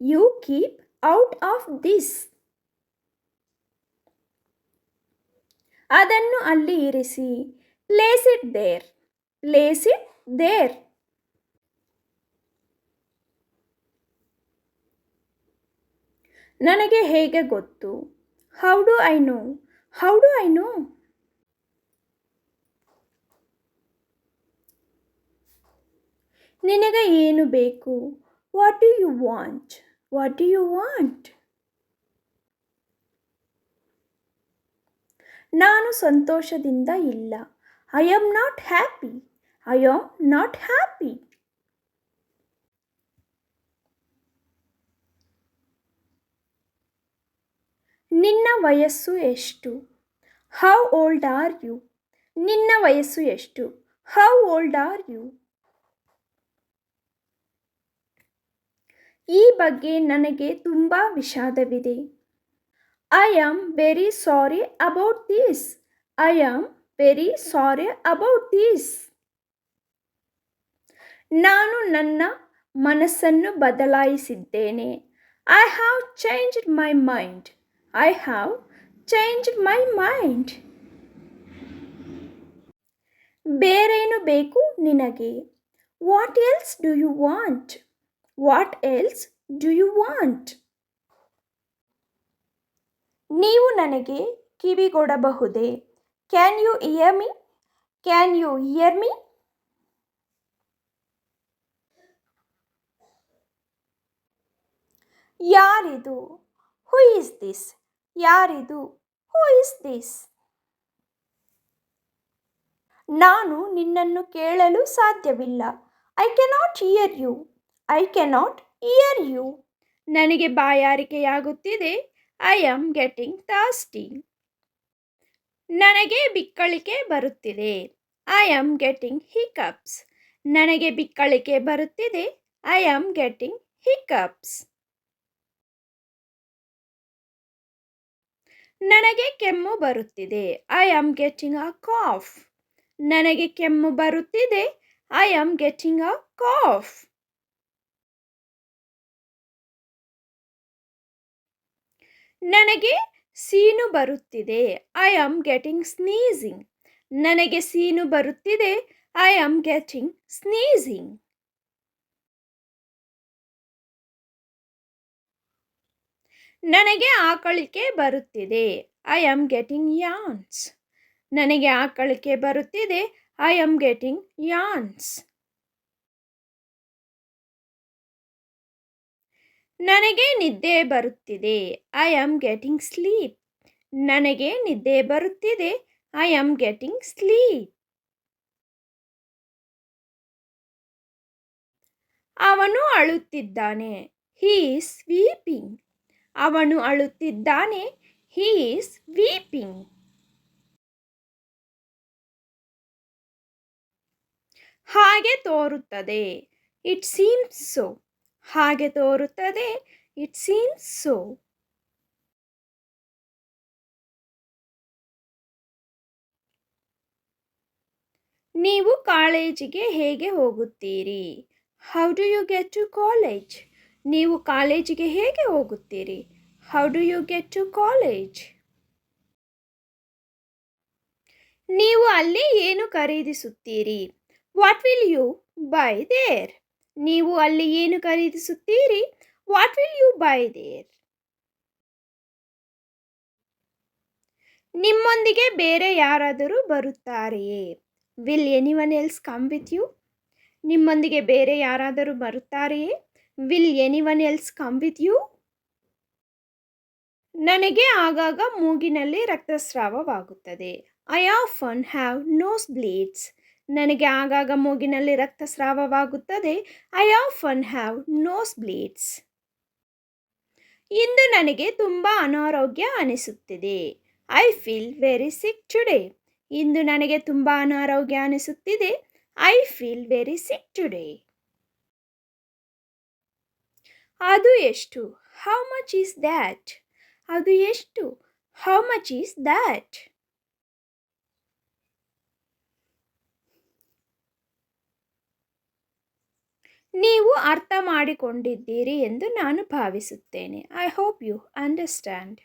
You keep out of this. ಅದನ್ನು ಅಲ್ಲಿ ಇರಿಸಿ. Place it there. Place it there. ನನಗೆ ಹೇಗೆ ಗೊತ್ತು? How do I know? How do I know? ನಿನಗೆ ಏನು ಬೇಕು? What do you want? What do you want? ನಾನು ಸಂತೋಷದಿಂದ ಇಲ್ಲ. I am not happy. I am not happy. ನಿನ್ನ ವಯಸ್ಸು ಎಷ್ಟು? How old are you? ನಿನ್ನ ವಯಸ್ಸು ಎಷ್ಟು? How old are you? ಈ ಬಗ್ಗೆ ನನಗೆ ತುಂಬ ವಿಷಾದವಿದೆ. I am very sorry about this. I am very sorry about this. ನಾನು ನನ್ನ ಮನಸ್ಸನ್ನು ಬದಲಾಯಿಸಿದ್ದೇನೆ. I have changed my mind. I have changed my mind. ಬೇರೇನು ಬೇಕು ನಿನಗೆ? What else do you want? What else do you want? ನೀವು ನನಗೆ ಕಿವಿಗೊಡಬಹುದೇ? Can you hear me? Can you hear me? ಯಾರಿದು? Who is this? ಯಾರಿದು? Who is this? ನಾನು ನಿನ್ನನ್ನು ಕೇಳಲು ಸಾಧ್ಯವಿಲ್ಲ. I cannot hear you. I cannot hear you. ನನಗೆ ಬಾಯಾರಿಕೆಯಾಗುತ್ತಿದೆ. I am getting thirsty. ನನಗೆ ಬಿಕ್ಕಳಿಕೆ ಬರುತ್ತಿದೆ. I am getting hiccups. ನನಗೆ ಬಿಕ್ಕಳಿಕೆ ಬರುತ್ತಿದೆ. I am getting hiccups. ನನಗೆ ಕೆಮ್ಮು ಬರುತ್ತಿದೆ. I am getting a cough. ನನಗೆ ಕೆಮ್ಮು ಬರುತ್ತಿದೆ. I am getting a cough. ನನಗೆ ಸೀನು ಬರುತ್ತಿದೆ. I am getting sneezing. ನನಗೆ ಸೀನು ಬರುತ್ತಿದೆ. I am getting sneezing. ನನಗೆ ಆಕಳಿಕೆ ಬರುತ್ತಿದೆ. I am getting yawns. ನನಗೆ ಆಕಳಿಕೆ ಬರುತ್ತಿದೆ. I am getting yawns. ನನಗೆ ನಿದ್ದೆ ಬರುತ್ತಿದೆ. I am getting sleep. ನನಗೆ ನಿದ್ದೆ ಬರುತ್ತಿದೆ. I am getting sleep. ಅವನು ಅಳುತ್ತಿದ್ದಾನೆ. He is weeping. ಅವನು ಅಳುತ್ತಿದ್ದಾನೆ. He is weeping. ಹಾಗೆ ತೋರುತ್ತದೆ. It seems so. ಹಾಗೆ ತೋರುತ್ತದೆ. It seems so. ನೀವು ಕಾಲೇಜಿಗೆ ಹೇಗೆ ಹೋಗುತ್ತೀರಿ? How do you get to college? ನೀವು ಕಾಲೇಜಿಗೆ ಹೇಗೆ ಹೋಗುತ್ತೀರಿ? How do you get to college? ನೀವು ಅಲ್ಲಿ ಏನು ಖರೀದಿಸುತ್ತೀರಿ? What will you buy there? ನೀವು ಅಲ್ಲಿ ಏನು ಖರೀದಿಸುತ್ತೀರಿ? What will you buy there? ನಿಮ್ಮೊಂದಿಗೆ ಬೇರೆ ಯಾರಾದರೂ ಬರುತ್ತಾರೆಯೇ? Will anyone else come with you? ನಿಮ್ಮೊಂದಿಗೆ ಬೇರೆ ಯಾರಾದರೂ ಬರುತ್ತಾರೆಯೇ? Will anyone else come with you? ನನಗೆ ಆಗಾಗ ಮೂಗಿನಲ್ಲಿ ರಕ್ತಸ್ರಾವವಾಗುತ್ತದೆ. I often have nose bleeds. ನನಗೆ ಆಗಾಗ ಮೂಗಿನಲ್ಲಿ ರಕ್ತಸ್ರಾವವಾಗುತ್ತದೆ. I often have nose bleeds. ಇಂದು ನನಗೆ ತುಂಬ ಅನಾರೋಗ್ಯ ಅನಿಸುತ್ತಿದೆ. I feel very sick today. ಇಂದು ನನಗೆ ತುಂಬ ಅನಾರೋಗ್ಯ ಅನಿಸುತ್ತಿದೆ. I feel very sick today. ಅದು ಎಷ್ಟು? How much is that? ಅದು ಎಷ್ಟು? How much is that? ನೀವು ಅರ್ಥ ಮಾಡಿಕೊಂಡಿದ್ದೀರಿ ಎಂದು ನಾನು ಭಾವಿಸುತ್ತೇನೆ. I hope you understand.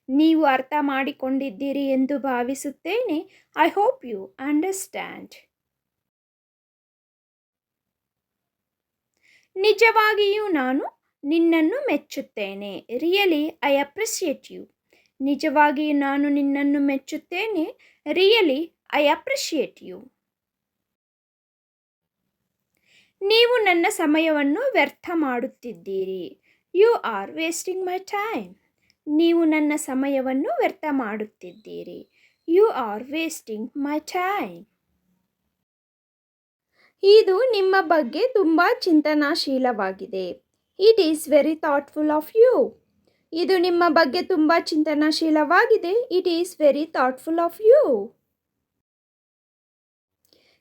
ನೀವು ಅರ್ಥ ಮಾಡಿಕೊಂಡಿದ್ದೀರಿ ಎಂದು ಭಾವಿಸುತ್ತೇನೆ. I hope you understand. ನಿಜವಾಗಿಯೂ ನಾನು ನಿನ್ನನ್ನು ಮೆಚ್ಚುತ್ತೇನೆ. Really I appreciate you. ನಿಜವಾಗಿಯೂ ನಾನು ನಿನ್ನನ್ನು ಮೆಚ್ಚುತ್ತೇನೆ. Really I appreciate you. ನೀವು ನನ್ನ ಸಮಯವನ್ನು ವ್ಯರ್ಥ ಮಾಡುತ್ತಿದ್ದೀರಿ. You are wasting my time. ನೀವು ನನ್ನ ಸಮಯವನ್ನು ವ್ಯರ್ಥ ಮಾಡುತ್ತಿದ್ದೀರಿ. You are wasting my time. ಇದು ನಿಮ್ಮ ಬಗ್ಗೆ ತುಂಬ ಚಿಂತನಾಶೀಲವಾಗಿದೆ. It is very thoughtful of you. ಇದು ನಿಮ್ಮ ಬಗ್ಗೆ ತುಂಬ ಚಿಂತನಾಶೀಲವಾಗಿದೆ. It is very thoughtful of you.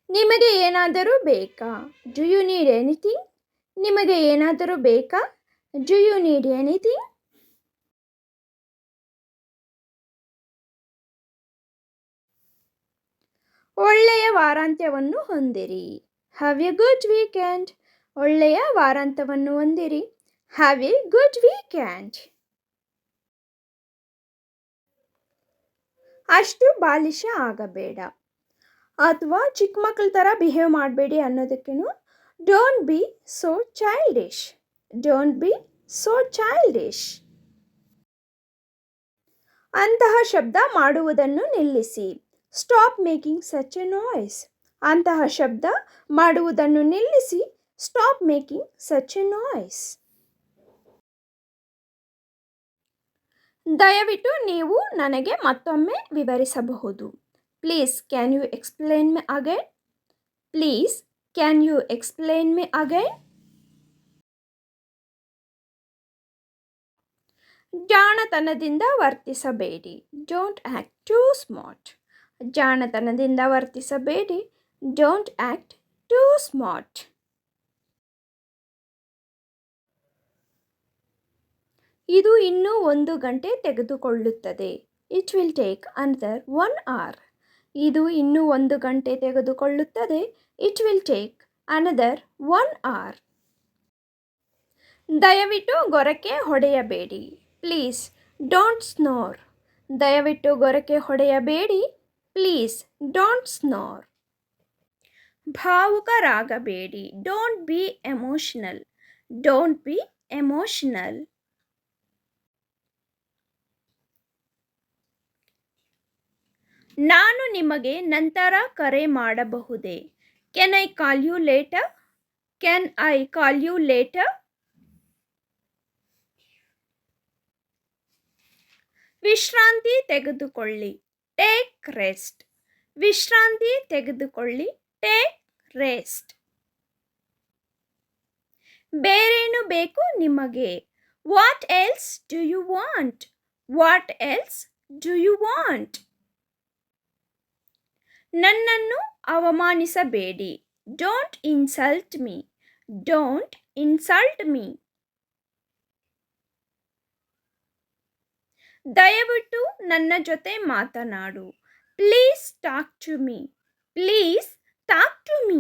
ನಿಮಗೆ ಏನಾದರೂ ಬೇಕಾ? Do you need anything? ನಿಮಗೆ ಏನಾದರೂ ಬೇಕಾ? Do you need anything? ಒಳ್ಳೆಯ ವಾರಾಂತ್ಯವನ್ನು ಹೊಂದಿರಿ. Have a good weekend. ಒಳ್ಳೆಯ ವಾರಾಂತ್ಯವನ್ನು ಹೊಂದಿರಿ. Have a good weekend. ಅಷ್ಟು ಬಾಲಿಶ ಆಗಬೇಡ ಅಥವಾ ಚಿಕ್ಕ ಮಕ್ಕಳ ಥರ ಬಿಹೇವ್ ಮಾಡಬೇಡಿ ಅನ್ನೋದಕ್ಕೇನು don't be so childish. Don't be so childish. ಅಂತಹ ಶಬ್ದ ಮಾಡುವುದನ್ನು ನಿಲ್ಲಿಸಿ. Stop making such a noise. ಅಂತಹ ಶಬ್ದ ಮಾಡುವುದನ್ನು ನಿಲ್ಲಿಸಿ. Stop making such a noise. ದಯವಿಟ್ಟು ನೀವು ನನಗೆ ಮತ್ತೊಮ್ಮೆ ವಿವರಿಸಬಹುದು. Please can you explain me again. Please can you explain me again. ಜಾಣತನದಿಂದ ವರ್ತಿಸಬೇಡಿ. Don't act too smart. ಜಾಣತನದಿಂದ ವರ್ತಿಸಬೇಡಿ. Don't act too smart. ಇದು ಇನ್ನೂ 1 ಗಂಟೆ ತೆಗೆದುಕೊಳ್ಳುತ್ತದೆ. It will take another 1 hour. ಇದು ಇನ್ನೂ 1 ಗಂಟೆ ತೆಗೆದುಕೊಳ್ಳುತ್ತದೆ. It will take another 1 hour. ದಯವಿಟ್ಟು ಗೊರಕೆ ಹೊಡೆಯಬೇಡಿ. Please don't snore. ದಯವಿಟ್ಟು ಗೊರಕೆ ಹೊಡೆಯಬೇಡಿ. Please don't snore. ಭಾವುಕರಾಗಬೇಡಿ. Don't be emotional. Don't be emotional. ನಾನು ನಿಮಗೆ ನಂತರ ಕರೆ ಮಾಡಬಹುದೇ? Can I call you later? Can I call you later? ವಿಶ್ರಾಂತಿ ತೆಗೆದುಕೊಳ್ಳಿ. Take rest. ವಿಶ್ರಾಂತಿ ತೆಗೆದುಕೊಳ್ಳಿ. Take rest. ಬೇರೇನು ಬೇಕು ನಿಮಗೆ? What else do you want? What else do you want? ನನ್ನನ್ನು ಅವಮಾನಿಸಬೇಡಿ. Don't insult me. Don't insult me. ದಯವಿಟ್ಟು ನನ್ನ ಜೊತೆ ಮಾತನಾಡು. Please talk to me. Please talk to me.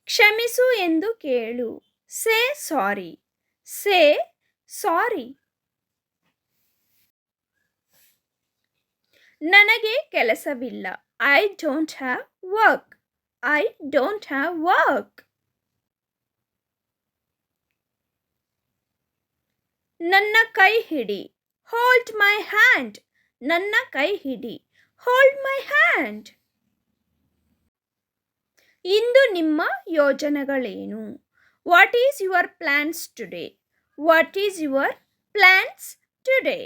ಕ್ಷಮಿಸು ಎಂದು ಕೇಳು. Say sorry. Say sorry. ನನಗೆ ಕೆಲಸವಿಲ್ಲ. I don't have work. I don't have work. ನನ್ನ ಕೈ ಹಿಡಿ. Hold my hand. ನನ್ನ ಕೈ ಹಿಡಿ. Hold my hand. ಇಂದು ನಿಮ್ಮ ಯೋಜನೆಗಳೇನು? What is your plans today? What is your plans today?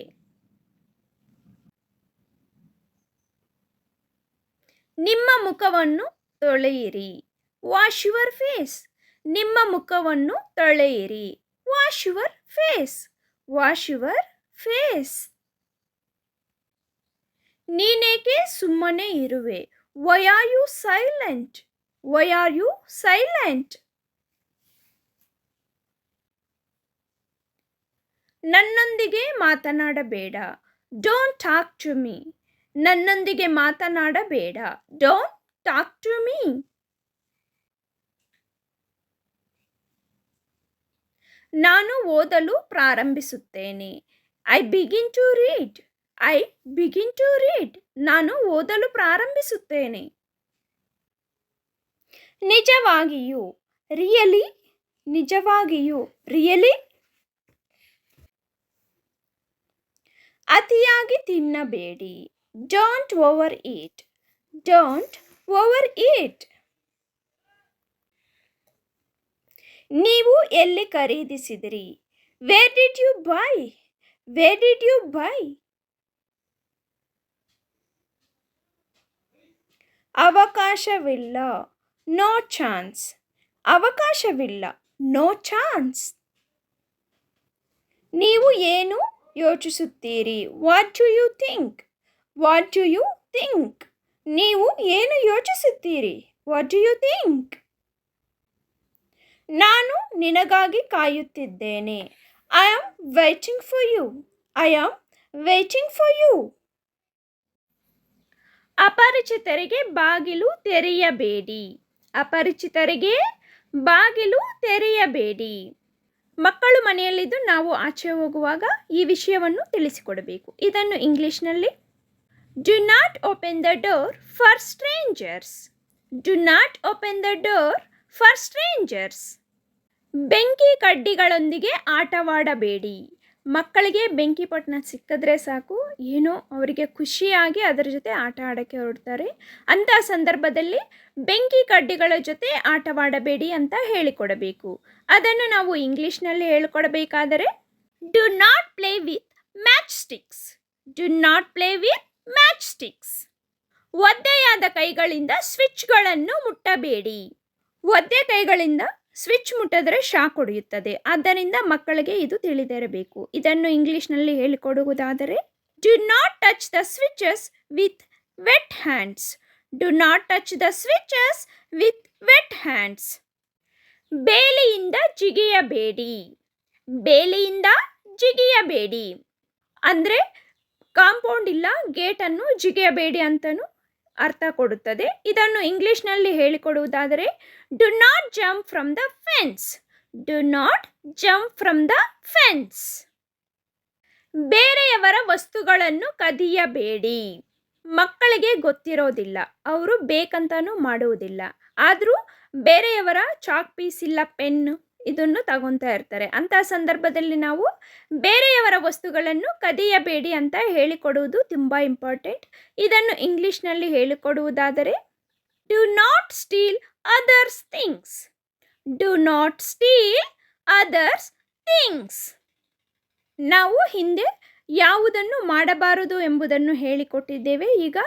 ನಿಮ್ಮ ಮುಖವನ್ನು ತೊಳೆಯಿರಿ. Wash your face. ನಿಮ್ಮ ಮುಖವನ್ನು ತೊಳೆಯಿರಿ. Wash your face. Wash your face. ನೀನೇಕೆ ಸುಮ್ಮನೆ ಇರುವೆ? Why are you silent? Why are you silent? ನನ್ನೊಂದಿಗೆ ಮಾತನಾಡಬೇಡ. Don't talk to me. ನನ್ನೊಂದಿಗೆ ಮಾತನಾಡಬೇಡ. Don't talk to me. ನಾನು ಓದಲು ಪ್ರಾರಂಭಿಸುತ್ತೇನೆ. I begin to read. I begin to read. ನಾನು ಓದಲು ಪ್ರಾರಂಭಿಸುತ್ತೇನೆ. ನಿಜವಾಗಿಯೂ. ರಿಯಲಿ. ನಿಜವಾಗಿಯೂ. ರಿಯಲಿ. ಅತಿಯಾಗಿ ತಿನ್ನಬೇಡಿ. Don't over heat. Don't over eat. ನೀವು ಎಲ್ಲಿ ಖರೀದಿಸಿದಿರಿ? Where did you buy? Where did you buy? ಅವಕಾಶವಿಲ್ಲ. No chance. ಅವಕಾಶವಿಲ್ಲ. No chance. ನೀವು ಏನು ಯೋಚಿಸುತ್ತೀರಿ? What do you think? What do you think? ನೀವು ಏನು ಯೋಚಿಸುತ್ತೀರಿ? What do you think? ನಾನು ನಿನಗಾಗಿ ಕಾಯುತ್ತಿದ್ದೇನೆ. I am waiting for you. I am waiting for you. ಅಪರಿಚಿತರಿಗೆ ಬಾಗಿಲು ತೆರೆಯಬೇಡಿ. ಅಪರಿಚಿತರಿಗೆ ಬಾಗಿಲು ತೆರೆಯಬೇಡಿ. ಮಕ್ಕಳು ಮನೆಯಲ್ಲಿದ್ದು ನಾವು ಆಚೆ ಹೋಗುವಾಗ ಈ ವಿಷಯವನ್ನು ತಿಳಿಸಿಕೊಡಬೇಕು. ಇದನ್ನು ಇಂಗ್ಲಿಷ್ನಲ್ಲಿ do not open the door for stranger's. Do not open the door for stranger's. ಬೆಂಕಿ ಕಡ್ಡಿಗಳೊಂದಿಗೆ ಆಟವಾಡಬೇಡಿ. ಮಕ್ಕಳಿಗೆ ಬೆಂಕಿ ಪೊಟ್ಟಣ ಸಿಕ್ಕಿದ್ರೆ ಸಾಕು, ಏನೋ ಅವರಿಗೆ ಖುಷಿಯಾಗಿ ಅದರ ಜೊತೆ ಆಟ ಆಡೋಕ್ಕೆ ಹೊರಡ್ತಾರೆ. ಅಂಥ ಸಂದರ್ಭದಲ್ಲಿ ಬೆಂಕಿ ಕಡ್ಡಿಗಳ ಜೊತೆ ಆಟವಾಡಬೇಡಿ ಅಂತ ಹೇಳಿಕೊಡಬೇಕು. ಅದನ್ನು ನಾವು ಇಂಗ್ಲೀಷ್ನಲ್ಲಿ ಹೇಳಿಕೊಡಬೇಕಾದರೆ do not play with match sticks. Do not play with match sticks. ಒದ್ದೆಯಾದ ಕೈಗಳಿಂದ ಸ್ವಿಚ್ಗಳನ್ನು ಮುಟ್ಟಬೇಡಿ. ಒದ್ದೆ ಕೈಗಳಿಂದ ಸ್ವಿಚ್ ಮುಟ್ಟಿದ್ರೆ ಶಾಕ್ ಹೊಡೆಯುತ್ತದೆ. ಆದ್ದರಿಂದ ಮಕ್ಕಳಿಗೆ ಇದು ತಿಳಿದಿರಬೇಕು. ಇದನ್ನು ಇಂಗ್ಲಿಷ್ನಲ್ಲಿ ಹೇಳಿಕೊಡುವುದಾದರೆ do not touch the switches with wet hands. Do not touch the switches with wet hands. ಬೇಲಿಯಿಂದ ಜಿಗಿಯಬೇಡಿ. ಬೇಲಿಯಿಂದ ಜಿಗಿಯಬೇಡಿ ಅಂದರೆ ಕಾಂಪೌಂಡ್ ಇಲ್ಲ, ಗೇಟನ್ನು ಜಿಗಿಯಬೇಡಿ ಅಂತಲೂ ಅರ್ಥ ಕೊಡುತ್ತದೆ. ಇದನ್ನು ಇಂಗ್ಲಿಷ್ನಲ್ಲಿ ಹೇಳಿಕೊಡುವುದಾದರೆ do not jump from the fence. Do not jump from the fence. ಬೇರೆಯವರ ವಸ್ತುಗಳನ್ನು ಕದಿಯಬೇಡಿ. ಮಕ್ಕಳಿಗೆ ಗೊತ್ತಿರೋದಿಲ್ಲ, ಅವರು ಬೇಕಂತನೂ ಮಾಡುವುದಿಲ್ಲ, ಆದರೂ ಬೇರೆಯವರ ಚಾಕ್ ಪೀಸ್ ಇಲ್ಲ ಪೆನ್ ಇದನ್ನು ತಗೊತಾ ಇರ್ತಾರೆ. ಅಂಥ ಸಂದರ್ಭದಲ್ಲಿ ನಾವು ಬೇರೆಯವರ ವಸ್ತುಗಳನ್ನು ಕದಿಯಬೇಡಿ ಅಂತ ಹೇಳಿಕೊಡುವುದು ತುಂಬ ಇಂಪಾರ್ಟೆಂಟ್. ಇದನ್ನು ಇಂಗ್ಲಿಷ್ನಲ್ಲಿ ಹೇಳಿಕೊಡುವುದಾದರೆ do not steal others things. Do not steal others things. ನಾವು ಹಿಂದೆ ಯಾವುದನ್ನು ಮಾಡಬಾರದು ಎಂಬುದನ್ನು ಹೇಳಿಕೊಟ್ಟಿದ್ದೇವೆ. ಈಗ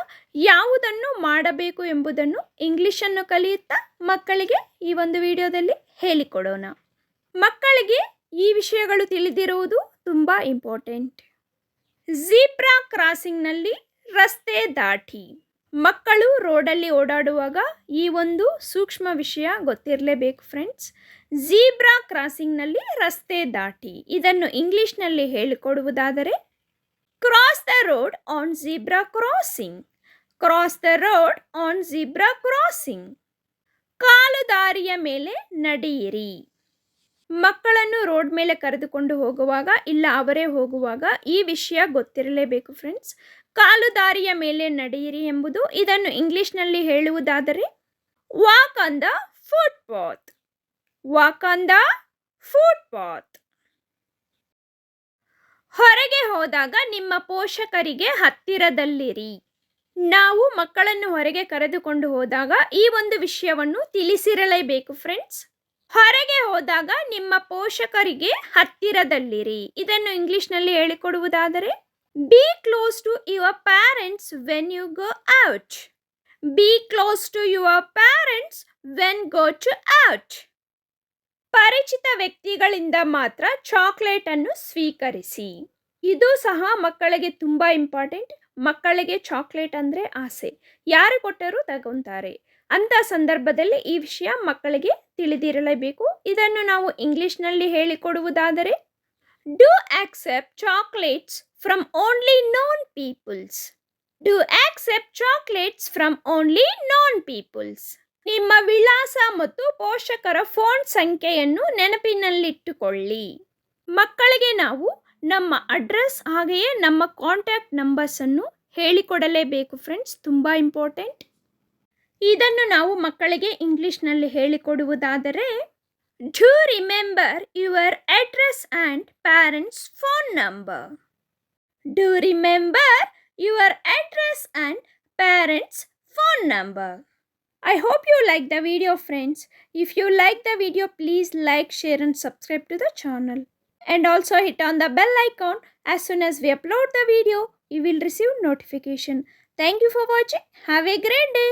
ಯಾವುದನ್ನು ಮಾಡಬೇಕು ಎಂಬುದನ್ನು ಇಂಗ್ಲಿಷನ್ನು ಕಲಿಯುತ್ತಾ ಮಕ್ಕಳಿಗೆ ಈ ಒಂದು ವಿಡಿಯೋದಲ್ಲಿ ಹೇಳಿಕೊಡೋಣ. ಮಕ್ಕಳಿಗೆ ಈ ವಿಷಯಗಳು ತಿಳಿದಿರುವುದು ತುಂಬ ಇಂಪಾರ್ಟೆಂಟ್. ಝೀಬ್ರಾ ಕ್ರಾಸಿಂಗ್ನಲ್ಲಿ ರಸ್ತೆ ದಾಟಿ. ಮಕ್ಕಳು ರೋಡಲ್ಲಿ ಓಡಾಡುವಾಗ ಈ ಒಂದು ಸೂಕ್ಷ್ಮ ವಿಷಯ ಗೊತ್ತಿರಲೇಬೇಕು ಫ್ರೆಂಡ್ಸ್. ಝೀಬ್ರಾ ಕ್ರಾಸಿಂಗ್ನಲ್ಲಿ ರಸ್ತೆ ದಾಟಿ. ಇದನ್ನು ಇಂಗ್ಲಿಷ್ನಲ್ಲಿ ಹೇಳಿಕೊಡುವುದಾದರೆ cross the road on zebra crossing. Cross the road on zebra crossing. ಕಾಲು ದಾರಿಯ ಮೇಲೆ ನಡೆಯಿರಿ. ಮಕ್ಕಳನ್ನು ರೋಡ್ ಮೇಲೆ ಕರೆದುಕೊಂಡು ಹೋಗುವಾಗ ಇಲ್ಲ ಅವರೇ ಹೋಗುವಾಗ ಈ ವಿಷಯ ಗೊತ್ತಿರಲೇಬೇಕು ಫ್ರೆಂಡ್ಸ್. ಕಾಲು ದಾರಿಯ ಮೇಲೆ ನಡೆಯಿರಿ ಎಂಬುದು. ಇದನ್ನು ಇಂಗ್ಲಿಷ್ನಲ್ಲಿ ಹೇಳುವುದಾದರೆ walk on the footpath. Walk on the footpath. ಹೊರಗೆ ಹೋದಾಗ ನಿಮ್ಮ ಪೋಷಕರಿಗೆ ಹತ್ತಿರದಲ್ಲಿರಿ. ನಾವು ಮಕ್ಕಳನ್ನು ಹೊರಗೆ ಕರೆದುಕೊಂಡು ಹೋದಾಗ ಈ ಒಂದು ವಿಷಯವನ್ನು ತಿಳಿಸಿರಲೇಬೇಕು ಫ್ರೆಂಡ್ಸ್. ಹೊರಗೆ ಹೋದಾಗ ನಿಮ್ಮ ಪೋಷಕರಿಗೆ ಹತ್ತಿರದಲ್ಲಿರಿ. ಇದನ್ನು ಇಂಗ್ಲಿಷ್ನಲ್ಲಿ ಹೇಳಿಕೊಡುವುದಾದರೆ be close to your parents when you go out. Be close to your parents when go to out. ಪರಿಚಿತ ವ್ಯಕ್ತಿಗಳಿಂದ ಮಾತ್ರ ಚಾಕ್ಲೇಟ್ ಅನ್ನು ಸ್ವೀಕರಿಸಿ. ಇದು ಸಹ ಮಕ್ಕಳಿಗೆ ತುಂಬ ಇಂಪಾರ್ಟೆಂಟ್. ಮಕ್ಕಳಿಗೆ ಚಾಕ್ಲೇಟ್ ಅಂದರೆ ಆಸೆ, ಯಾರು ಕೊಟ್ಟರೂ ತಗೊತಾರೆ. ಅಂಥ ಸಂದರ್ಭದಲ್ಲಿ ಈ ವಿಷಯ ಮಕ್ಕಳಿಗೆ ತಿಳಿದಿರಲೇಬೇಕು. ಇದನ್ನು ನಾವು ಇಂಗ್ಲಿಷ್ನಲ್ಲಿ ಹೇಳಿಕೊಡುವುದಾದರೆ do accept chocolates from only known peoples. Do accept chocolates from only known peoples. ನಿಮ್ಮ ವಿಳಾಸ ಮತ್ತು ಪೋಷಕರ ಫೋನ್ ಸಂಖ್ಯೆಯನ್ನು ನೆನಪಿನಲ್ಲಿಟ್ಟುಕೊಳ್ಳಿ. ಮಕ್ಕಳಿಗೆ ನಾವು ನಮ್ಮ ಅಡ್ರೆಸ್ ಹಾಗೆಯೇ ನಮ್ಮ ಕಾಂಟ್ಯಾಕ್ಟ್ ನಂಬರ್ಸನ್ನು ಹೇಳಿಕೊಡಲೇಬೇಕು ಫ್ರೆಂಡ್ಸ್, ತುಂಬ ಇಂಪಾರ್ಟೆಂಟ್. ಇದನ್ನು ನಾವು ಮಕ್ಕಳಿಗೆ ಇಂಗ್ಲಿಷ್ನಲ್ಲಿ ಹೇಳಿಕೊಡುವುದಾದರೆ do remember your address and parents phone number. Do remember your address and parents phone number. I hope you like the video friends. If you like the video, please like, share and subscribe to the channel. And also hit on the bell icon. As soon as we upload the video, you will receive notification. Thank you for watching. Have a great day.